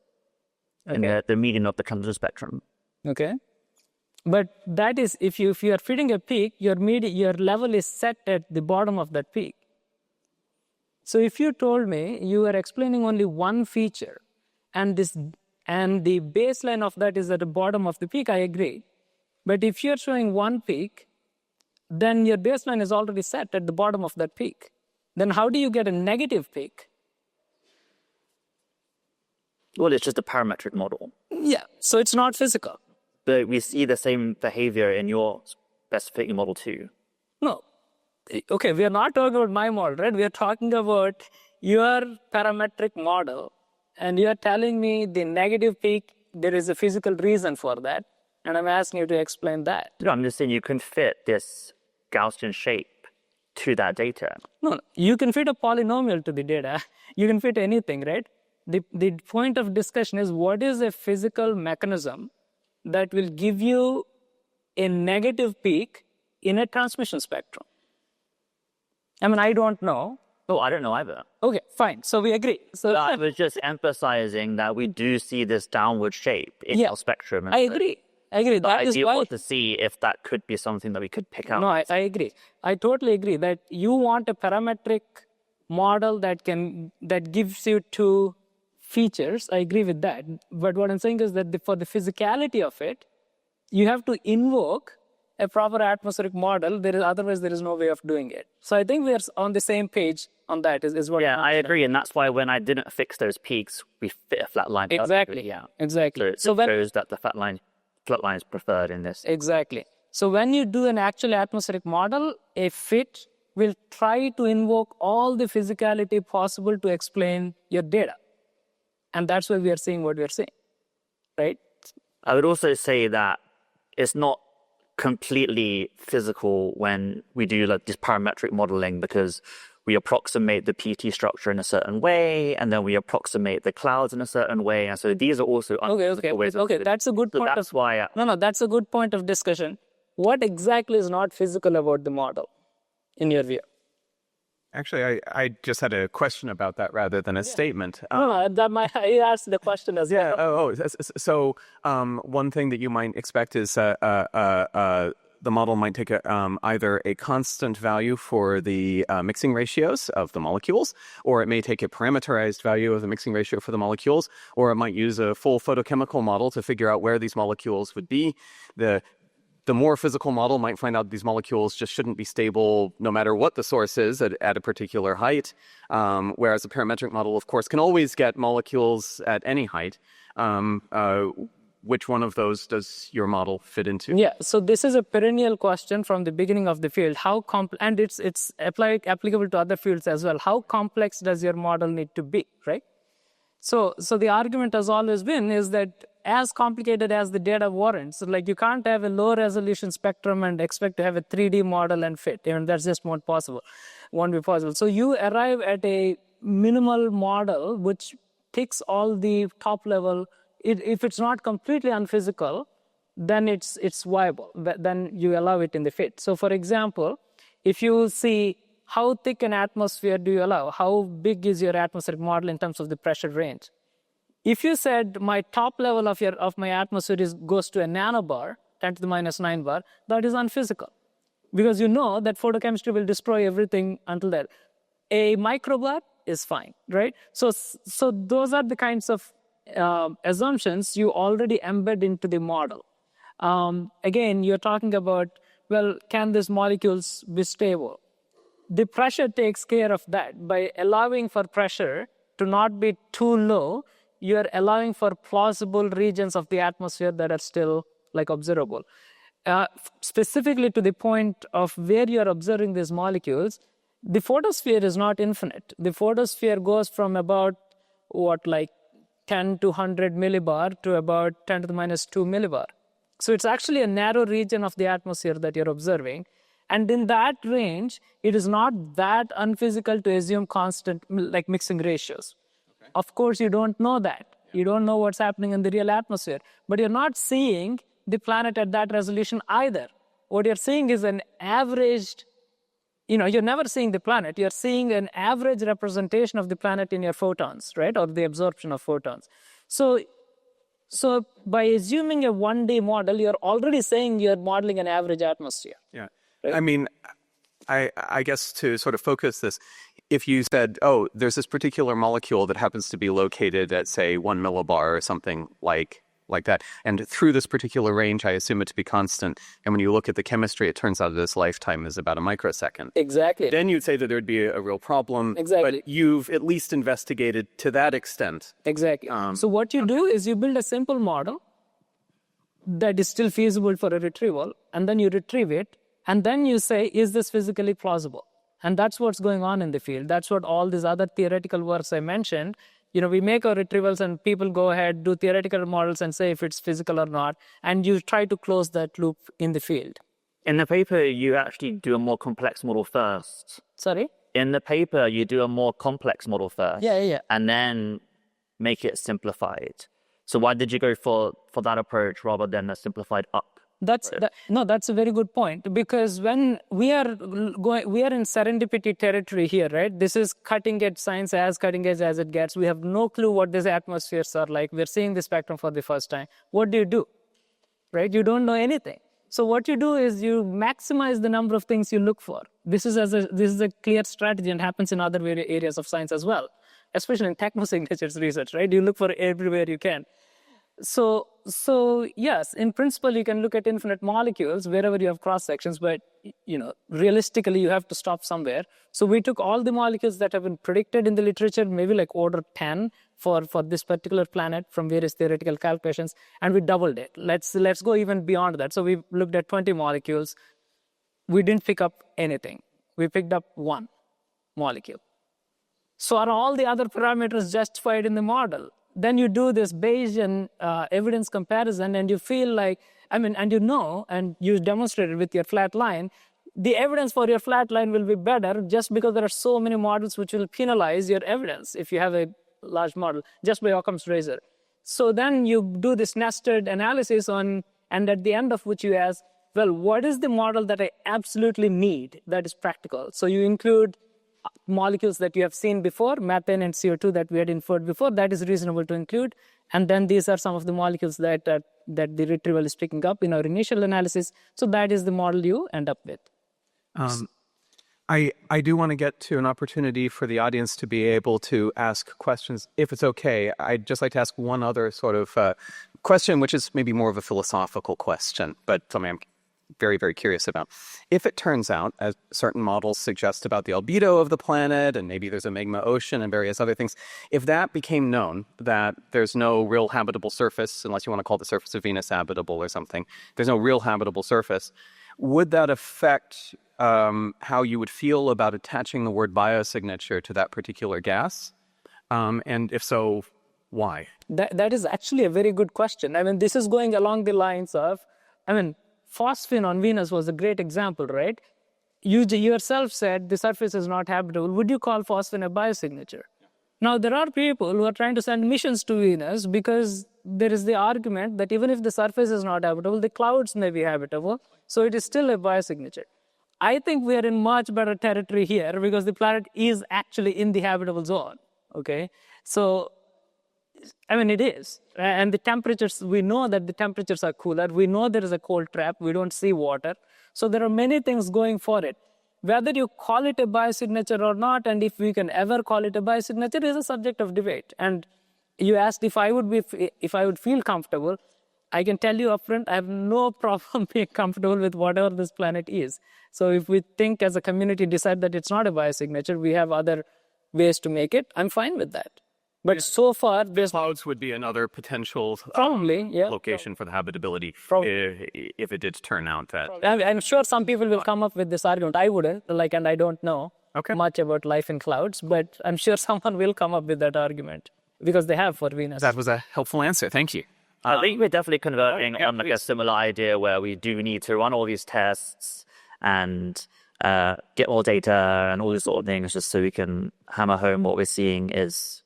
in Okay. the median of the transmission spectrum. Okay. But that is, if you are fitting a peak, your level is set at the bottom of that peak. So if you told me you are explaining only one feature, and this and the baseline of that is at the bottom of the peak, I agree. But if you're showing one peak, then your baseline is already set at the bottom of that peak. Then how do you get a negative peak? Well, it's just a parametric model. Yeah, so it's not physical. But we see the same behavior in your specific model too. No. Okay, we are not talking about my model, right? We are talking about your parametric model. And you are telling me the negative peak, there is a physical reason for that. And I'm asking you to explain that. No, I'm just saying you can fit this Gaussian shape to that data. No, you can fit a polynomial to the data. You can fit anything, right? The point of discussion is what is a physical mechanism that will give you a negative peak in a transmission spectrum? I mean, I don't know. Oh, I don't know either. Okay, fine. So we agree. So I was just emphasizing that we do see this downward shape in our spectrum. I agree. That is I why. want to see if that could be something that we could pick out. No, I agree. I totally agree that you want a parametric model that gives you two features. I agree with that. But what I'm saying is that for the physicality of it, you have to invoke a proper atmospheric model. Otherwise, there is no way of doing it. So I think we are on the same page on that. Is what? Yeah, I agree, and that's why when I didn't fix those peaks, we fit a flat line. Exactly. Yeah, exactly. So it shows that the flat line is preferred in this. Exactly. So when you do an actual atmospheric model, a fit will try to invoke all the physicality possible to explain your data. And that's why we are seeing what we are seeing, right? I would also say that it's not completely physical when we do like this parametric modeling, because we approximate the PT structure in a certain way, and then we approximate the clouds in a certain way, and so these are also okay. That's a good point. So that's why. That's a good point of discussion. What exactly is not physical about the model, in your view? Actually, I just had a question about that rather than a statement. I asked the question as well. So one thing that you might expect is the model might take either a constant value for the mixing ratios of the molecules, or it may take a parameterized value of the mixing ratio for the molecules, or it might use a full photochemical model to figure out where these molecules would be. The more physical model might find out these molecules just shouldn't be stable no matter what the source is at a particular height, whereas a parametric model, of course, can always get molecules at any height. Which one of those does your model fit into? Yeah, so this is a perennial question from the beginning of the field. And it's applicable to other fields as well. How complex does your model need to be, right? So the argument has always been is that as complicated as the data warrants, like you can't have a low resolution spectrum and expect to have a 3D model and fit. Even that's just won't be possible. So you arrive at a minimal model which ticks all the top level. If it's not completely unphysical, then it's viable. Then you allow it in the fit. So for example, if you see how thick an atmosphere do you allow, how big is your atmospheric model in terms of the pressure range? If you said my top level of my atmosphere goes to a nanobar, 10 to the minus 9 bar, that is unphysical. Because you know that photochemistry will destroy everything until there. A microbar is fine, right? So those are the kinds of assumptions you already embed into the model. Again, you're talking about, well, can these molecules be stable? The pressure takes care of that. By allowing for pressure to not be too low, you're allowing for plausible regions of the atmosphere that are still observable. Specifically to the point of where you're observing these molecules, the photosphere is not infinite. The photosphere goes from about 10 to 100 millibar to about 10 to the minus 2 millibar. So it's actually a narrow region of the atmosphere that you're observing. And in that range, it is not that unphysical to assume constant mixing ratios. Okay. Of course, you don't know that. Yeah. You don't know what's happening in the real atmosphere. But you're not seeing the planet at that resolution either. What you're seeing is an averaged, you're never seeing the planet. You're seeing an average representation of the planet in your photons, right? Or the absorption of photons. So by assuming a 1D model, you're already saying you're modeling an average atmosphere. Yeah. Right? I mean, I guess to sort of focus this, if you said, oh, there's this particular molecule that happens to be located at, say, 1 millibar or something like that, and through this particular range, I assume it to be constant, and when you look at the chemistry, it turns out that its lifetime is about a microsecond. Exactly. Then you'd say that there'd be a real problem. Exactly. But you've at least investigated to that extent. Exactly. So what you do is you build a simple model that is still feasible for a retrieval, and then you retrieve it, and then you say, is this physically plausible? And that's what's going on in the field. That's what all these other theoretical works I mentioned. We make our retrievals and people go ahead, do theoretical models and say if it's physical or not, and you try to close that loop in the field. In the paper, you actually do a more complex model first. Sorry? In the paper, you do a more complex model first. Yeah. And then make it simplified. So why did you go for that approach rather than a simplified up? That's a very good point, because when we are in serendipity territory here, right? This is cutting edge science, as cutting edge as it gets. We have no clue what these atmospheres are like. We're seeing the spectrum for the first time. What do? Right? You don't know anything. So what you do is you maximize the number of things you look for. This is a clear strategy and happens in other areas of science as well, especially in technosignatures research, right? You look for everywhere you can. So yes, in principle, you can look at infinite molecules wherever you have cross sections, but realistically, you have to stop somewhere. So we took all the molecules that have been predicted in the literature, maybe like order 10 for this particular planet from various theoretical calculations, and we doubled it. Let's go even beyond that. So we looked at 20 molecules. We didn't pick up anything. We picked up one molecule. So are all the other parameters justified in the model? Then you do this Bayesian evidence comparison, and you feel like, and you demonstrate it with your flat line, the evidence for your flat line will be better just because there are so many models which will penalize your evidence if you have a large model, just by Occam's razor. So then you do this nested analysis and at the end of which you ask, well, what is the model that I absolutely need that is practical? So you include molecules that you have seen before, methane and CO2 that we had inferred before, that is reasonable to include. And then these are some of the molecules that the retrieval is picking up in our initial analysis. So that is the model you end up with. I do want to get to an opportunity for the audience to be able to ask questions, if it's okay. I'd just like to ask one other sort of question, which is maybe more of a philosophical question, but something I'm very, very curious about. If it turns out, as certain models suggest about the albedo of the planet, and maybe there's a magma ocean and various other things, if that became known, that there's no real habitable surface, unless you want to call the surface of Venus habitable or something, there's no real habitable surface, would that affect how you would feel about attaching the word biosignature to that particular gas? And if so, why? That is actually a very good question. This is going along the lines of, phosphine on Venus was a great example, right? You yourself said the surface is not habitable. Would you call phosphine a biosignature? Now, there are people who are trying to send missions to Venus because there is the argument that even if the surface is not habitable, the clouds may be habitable, so it is still a biosignature. I think we are in much better territory here because the planet is actually in the habitable zone, okay? So, it is. And the temperatures, we know that the temperatures are cooler. We know there is a cold trap. We don't see water. So there are many things going for it. Whether you call it a biosignature or not, and if we can ever call it a biosignature, is a subject of debate. And you asked if I would feel comfortable. I can tell you upfront, I have no problem being comfortable with whatever this planet is. So if we think as a community decide that it's not a biosignature, we have other ways to make it, I'm fine with that. But so far, clouds would be another potential location for the habitability if it did turn out that. I'm sure some people will come up with this argument. I wouldn't, and I don't know much about life in clouds, but I'm sure someone will come up with that argument because they have for Venus. That was a helpful answer. Thank you. I think we're definitely converging on a similar idea where we do need to run all these tests and get more data and all these sort of things just so we can hammer home what we're seeing is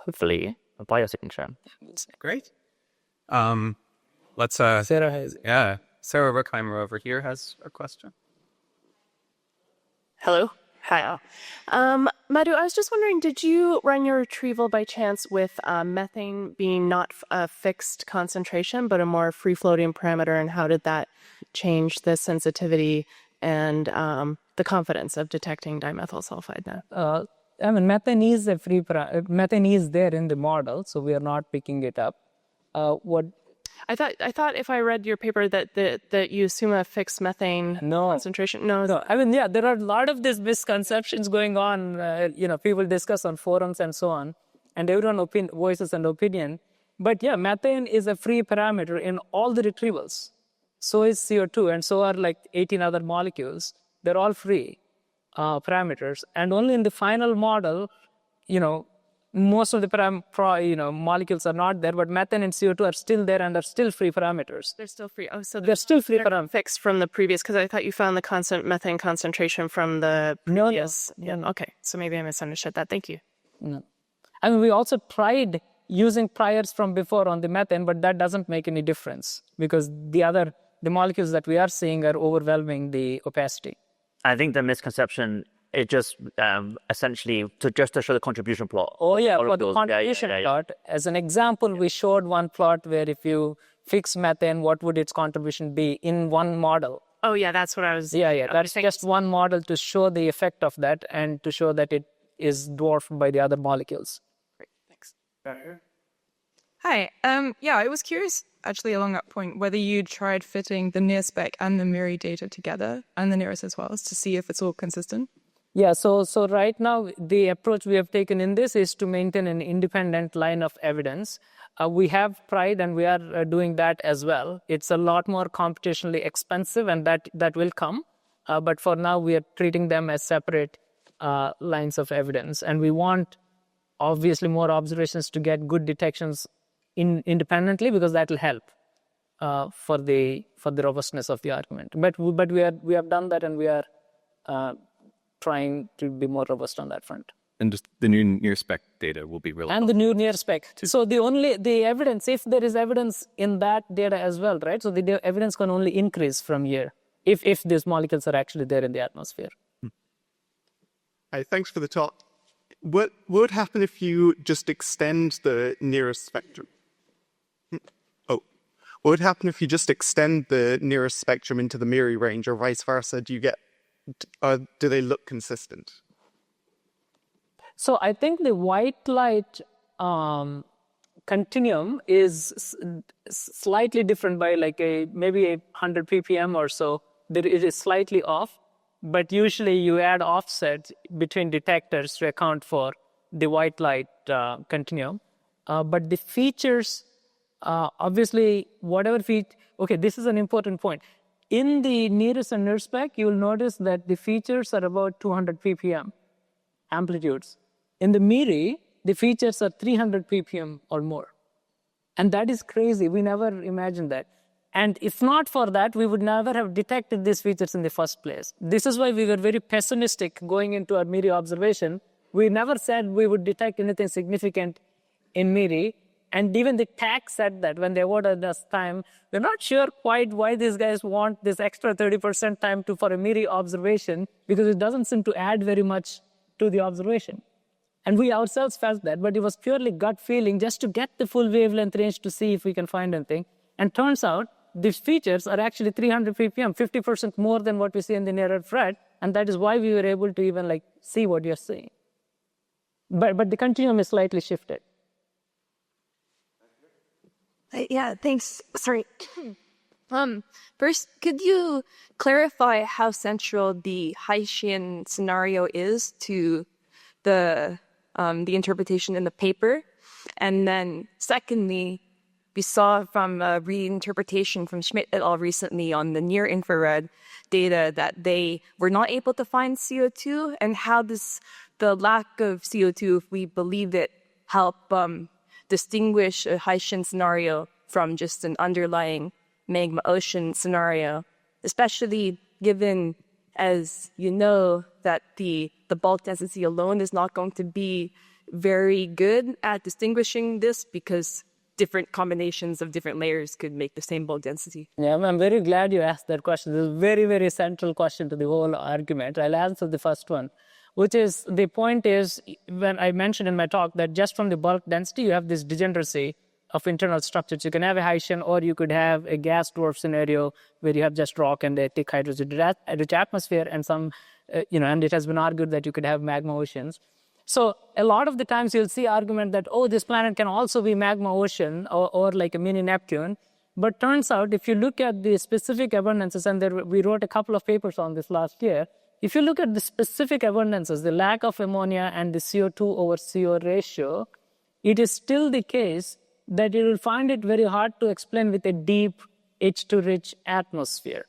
hopefully a biosignature. Great. Let's Sarah has. Yeah. Sarah Rookheimer over here has a question. Hello. Hi. Madhu, I was just wondering, did you run your retrieval by chance with methane being not a fixed concentration, but a more free-floating parameter, and how did that change the sensitivity and the confidence of detecting dimethyl sulfide now? Methane is methane is there in the model, so we are not picking it up. What I thought if I read your paper that you assume a fixed methane concentration. No. There are a lot of these misconceptions going on. People discuss on forums and so on, and everyone voices an opinion. But yeah, methane is a free parameter in all the retrievals. So is CO2, and so are like 18 other molecules. They're all free parameters, and only in the final model, most of the molecules are not there, but methane and CO2 are still there and are still free parameters. They're still free. Oh, so they're still free parameters. Fixed from the previous, because I thought you found the constant methane concentration from the previous. No. Okay, so maybe I misunderstood that. Thank you. No. We also tried using priors from before on the methane, but that doesn't make any difference because the molecules that we are seeing are overwhelming the opacity. I think the misconception is just essentially to show the contribution plot. Oh yeah, for the contribution plot. As an example, we showed one plot where if you fix methane, what would its contribution be in one model? Oh yeah, that's what I was... Yeah, that's just one model to show the effect of that and to show that it is dwarfed by the other molecules. Great, thanks. Hi. I was curious, actually, along that point, whether you tried fitting the near spec and the MIRI data together, and the nearest as well, to see if it's all consistent. Yeah, so right now, the approach we have taken in this is to maintain an independent line of evidence. We have tried, and we are doing that as well. It's a lot more computationally expensive, and that will come. But for now, we are treating them as separate lines of evidence. And we want, obviously, more observations to get good detections independently, because that will help for the robustness of the argument. But we have done that, and we are trying to be more robust on that front. And just the new near spec data will be really and the new near spec. So the evidence, if there is evidence in that data as well, right? So the evidence can only increase from here if these molecules are actually there in the atmosphere. Hi, thanks for the talk. What would happen if you just extend the nearest spectrum? What would happen if you just extend the nearest spectrum into the MIRI range, or vice versa? Do they look consistent? So I think the white light continuum is slightly different by maybe 100 ppm or so. It is slightly off, but usually you add offset between detectors to account for the white light continuum. But the features, obviously, okay, this is an important point. In the nearest and near spec, you will notice that the features are about 200 ppm amplitudes. In the MIRI, the features are 300 ppm or more. And that is crazy. We never imagined that. And if not for that, we would never have detected these features in the first place. This is why we were very pessimistic going into our MIRI observation. We never said we would detect anything significant in MIRI. And even the TAC said that when they awarded us time, we're not sure quite why these guys want this extra 30% time for a MIRI observation, because it doesn't seem to add very much to the observation. And we ourselves felt that, but it was purely gut feeling just to get the full wavelength range to see if we can find anything. And turns out these features are actually 300 ppm, 50% more than what we see in the near infrared, and that is why we were able to even see what you're seeing. But the continuum is slightly shifted. Yeah, thanks. Sorry. First, could you clarify how central the Haitian scenario is to the interpretation in the paper? And then secondly, we saw from a reinterpretation from Schmidt et al. Recently on the near-infrared data that they were not able to find CO2, and how does the lack of CO2, if we believe it, help distinguish a Haitian scenario from just an underlying magma ocean scenario, especially given, as you know, that the bulk density alone is not going to be very good at distinguishing this, because different combinations of different layers could make the same bulk density. Yeah, I'm very glad you asked that question. This is a very, very central question to the whole argument. I'll answer the first one, which is, the point is, when I mentioned in my talk that just from the bulk density, you have this degeneracy of internal structures. You can have a Haitian, or you could have a gas dwarf scenario where you have just rock and a thick hydrogen-rich atmosphere and some and it has been argued that you could have magma oceans. So a lot of the times you'll see argument that, oh, this planet can also be magma ocean or like a mini Neptune. But turns out, if you look at the specific abundances, and we wrote a couple of papers on this last year, if you look at the specific abundances, the lack of ammonia and the CO2 over CO ratio, it is still the case that you will find it very hard to explain with a deep H2-rich atmosphere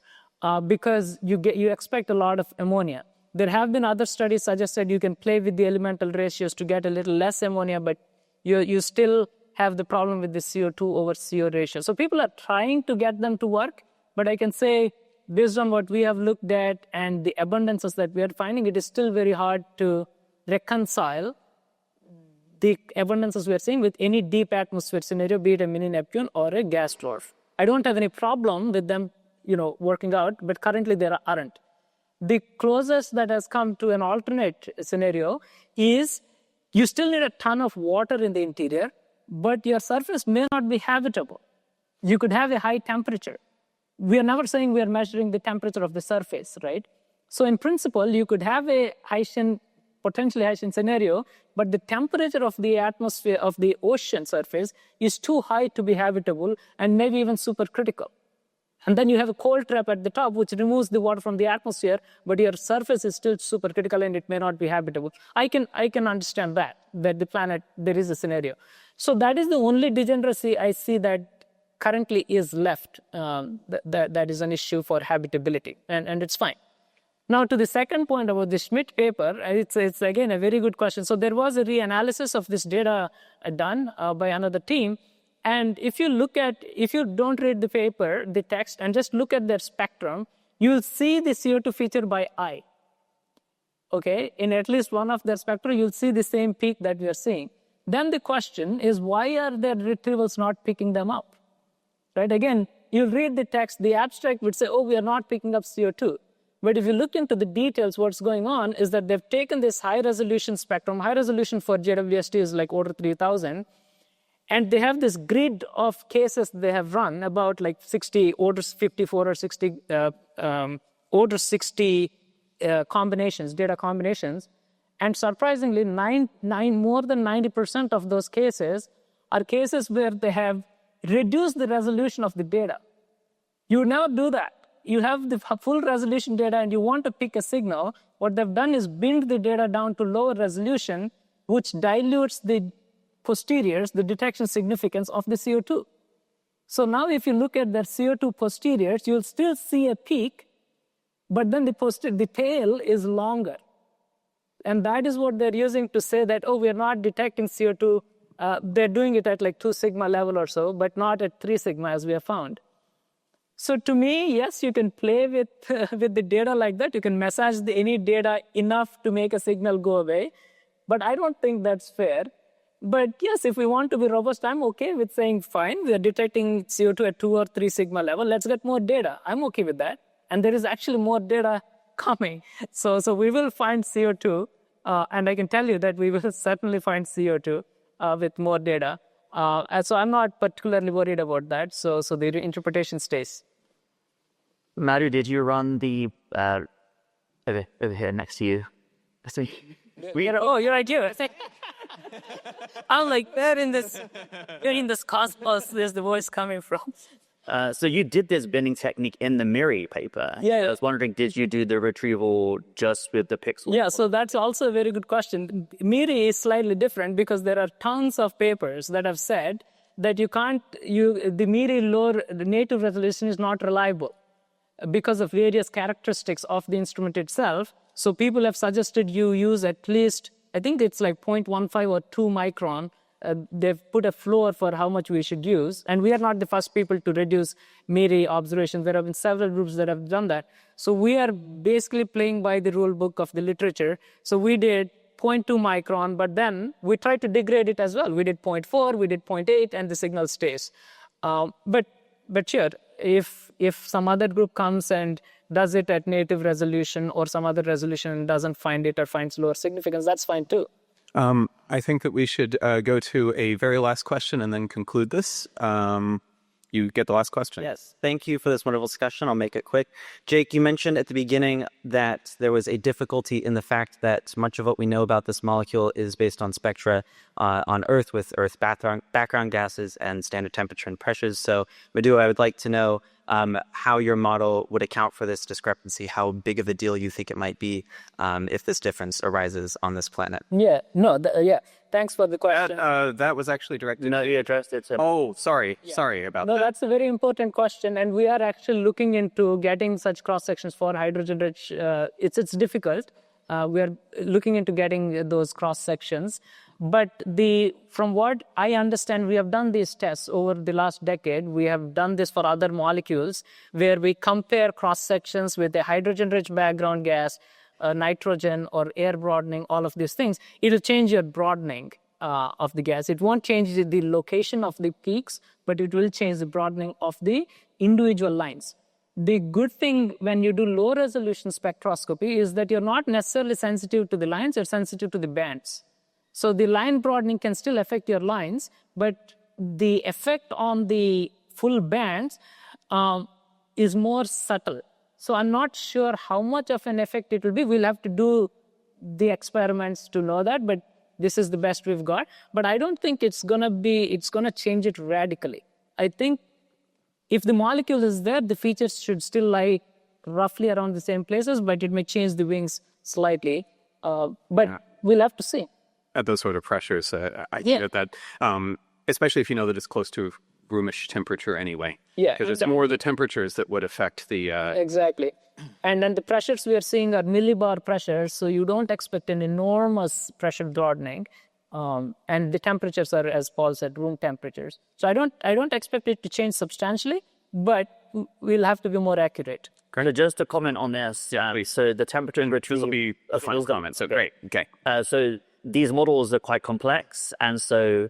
because you expect a lot of ammonia. There have been other studies suggested you can play with the elemental ratios to get a little less ammonia, but you still have the problem with the CO2 over CO ratio. So people are trying to get them to work, but I can say, based on what we have looked at and the abundances that we are finding, it is still very hard to reconcile the abundances we are seeing with any deep atmosphere scenario, be it a mini Neptune or a gas dwarf. I don't have any problem with them, working out, but currently there aren't. The closest that has come to an alternate scenario is you still need a ton of water in the interior, but your surface may not be habitable. You could have a high temperature. We are never saying we are measuring the temperature of the surface, right? So in principle, you could have a potentially Haitian scenario, but the temperature of the atmosphere of the ocean surface is too high to be habitable and maybe even supercritical. And then you have a cold trap at the top, which removes the water from the atmosphere, but your surface is still supercritical and it may not be habitable. I can understand that the planet, there is a scenario. So that is the only degeneracy I see that currently is left. That is an issue for habitability, and it's fine. Now, to the second point about the Schmidt paper, it's again a very good question. So there was a reanalysis of this data done by another team. And if you don't read the paper, the text, and just look at their spectrum, you'll see the CO2 feature by eye. Okay, in at least one of their spectra, you'll see the same peak that we are seeing. Then the question is, why are their retrievals not picking them up? Right, again, you read the text, the abstract would say, oh, we are not picking up CO2. But if you look into the details, what's going on is that they've taken this high-resolution spectrum. High resolution for JWST is like order 3,000. And they have this grid of cases they have run, about like 60 orders, 54 or 60 order 60 combinations, data combinations. And surprisingly, more than 90% of those cases are cases where they have reduced the resolution of the data. You would never do that. You have the full resolution data and you want to pick a signal. What they've done is binned the data down to lower resolution, which dilutes the posteriors, the detection significance of the CO2. So now if you look at their CO2 posteriors, you'll still see a peak, but then the tail is longer. And that is what they're using to say that, oh, we're not detecting CO2. They're doing it at like 2 sigma level or so, but not at 3 sigma as we have found. So to me, yes, you can play with the data like that. You can massage any data enough to make a signal go away. But I don't think that's fair. But yes, if we want to be robust, I'm okay with saying, fine, we are detecting CO2 at 2 or 3 sigma level. Let's get more data. I'm okay with that. And there is actually more data coming. So we will find CO2. And I can tell you that we will certainly find CO2 with more data. And so I'm not particularly worried about that. So the interpretation stays. Madhu, did you run the over here next to you? I think. Oh, you're right here. I'm like, where in this cosmos there's the voice coming from? So you did this binning technique in the MIRI paper. Yeah. I was wondering, did you do the retrieval just with the pixel? Yeah, so that's also a very good question. MIRI is slightly different because there are tons of papers that have said that the MIRI lower native resolution is not reliable because of various characteristics of the instrument itself. So people have suggested you use at least, I think it's like 0.15 or 2 micron. They've put a floor for how much we should use. And we are not the first people to reduce MIRI observations. There have been several groups that have done that. So we are basically playing by the rule book of the literature. So we did 0.2 micron, but then we tried to degrade it as well. We did 0.4, we did 0.8, and the signal stays. But sure, if some other group comes and does it at native resolution or some other resolution and doesn't find it or finds lower significance, that's fine too. I think that we should go to a very last question and then conclude this. you get the last question. Yes. Thank you for this wonderful discussion. I'll make it quick. Jake, you mentioned at the beginning that there was a difficulty in the fact that much of what we know about this molecule is based on spectra on Earth, with Earth background gases and standard temperature and pressures. So, Madhu, I would like to know how your model would account for this discrepancy, how big of a deal you think it might be if this difference arises on this planet. Yeah, no, thanks for the question. That was actually directed. No, you addressed it. Oh, sorry. Sorry about that. No, that's a very important question, and we are actually looking into getting such cross sections for hydrogen-rich. It's difficult. We are looking into getting those cross sections, but from what I understand, we have done these tests over the last decade. We have done this for other molecules where we compare cross sections with a hydrogen-rich background gas, nitrogen or air broadening, all of these things. It'll change your broadening of the gas. It won't change the location of the peaks, but it will change the broadening of the individual lines. The good thing when you do low resolution spectroscopy is that you're not necessarily sensitive to the lines, you're sensitive to the bands. So the line broadening can still affect your lines, but the effect on the full bands is more subtle. So I'm not sure how much of an effect it will be. We'll have to do the experiments to know that, but this is the best we've got. But I don't think it's gonna change it radically. I think if the molecule is there, the features should still lie roughly around the same places, but it may change the wings slightly. But we'll have to see. At those sort of pressures, I get that, especially if you know that it's close to roomish temperature anyway. Yeah. Because it's more the temperatures that would affect the... Exactly. And then the pressures we are seeing are millibar pressures, so you don't expect an enormous pressure broadening. And the temperatures are, as Paul said, room temperatures. So I don't expect it to change substantially, but we'll have to be more accurate. So just to comment on this, so the temperature and This will be a final comment, so great. Okay. So these models are quite complex, and so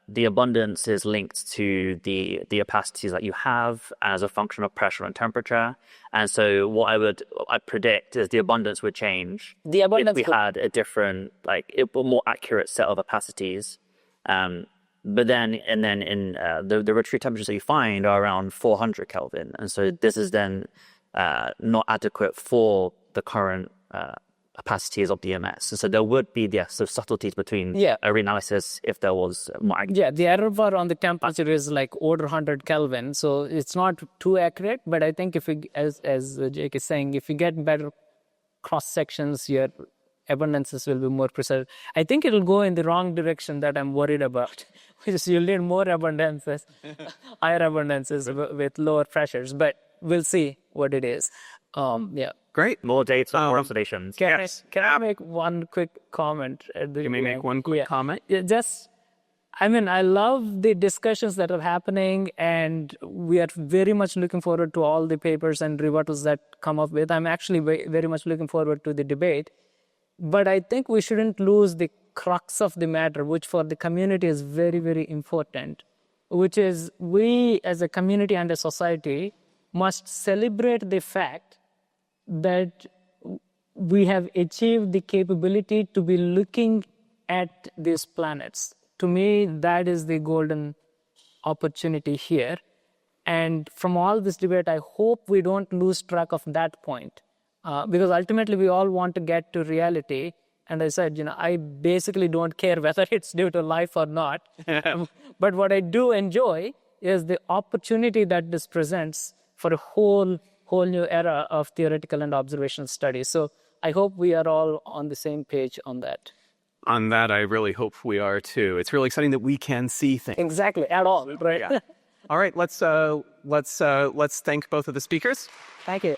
the abundance is linked to the opacities that you have as a function of pressure and temperature. And so what I predict is the abundance would change if we had a different, a more accurate set of opacities. But then in the retreat temperatures that you find are around 400 Kelvin. And so this is then not adequate for the current opacities of DMS. And so there would be some subtleties between a reanalysis if there was more accurate. Yeah, the error bar on the temperature is like order 100 Kelvin. So it's not too accurate, but I think if we, as Jake is saying, if you get better cross sections, your abundances will be more precise. I think it'll go in the wrong direction that I'm worried about, which is you'll need more abundances, higher abundances with lower pressures, but we'll see what it is. Great. More data, more observations. Can I make one quick comment? You may make one quick comment. I love the discussions that are happening, and we are very much looking forward to all the papers and rebuttals that come up with. I'm actually very much looking forward to the debate. But I think we shouldn't lose the crux of the matter, which for the community is very, very important, which is we as a community and a society must celebrate the fact that we have achieved the capability to be looking at these planets. To me, that is the golden opportunity here. And from all this debate, I hope we don't lose track of that point. Because ultimately, we all want to get to reality. And I said, I basically don't care whether it's due to life or not. But what I do enjoy is the opportunity that this presents for a whole new era of theoretical and observational studies. So I hope we are all on the same page on that. On that, I really hope we are too. It's really exciting that we can see things. Exactly, at all, right? Yeah. All right, let's thank both of the speakers. Thank you.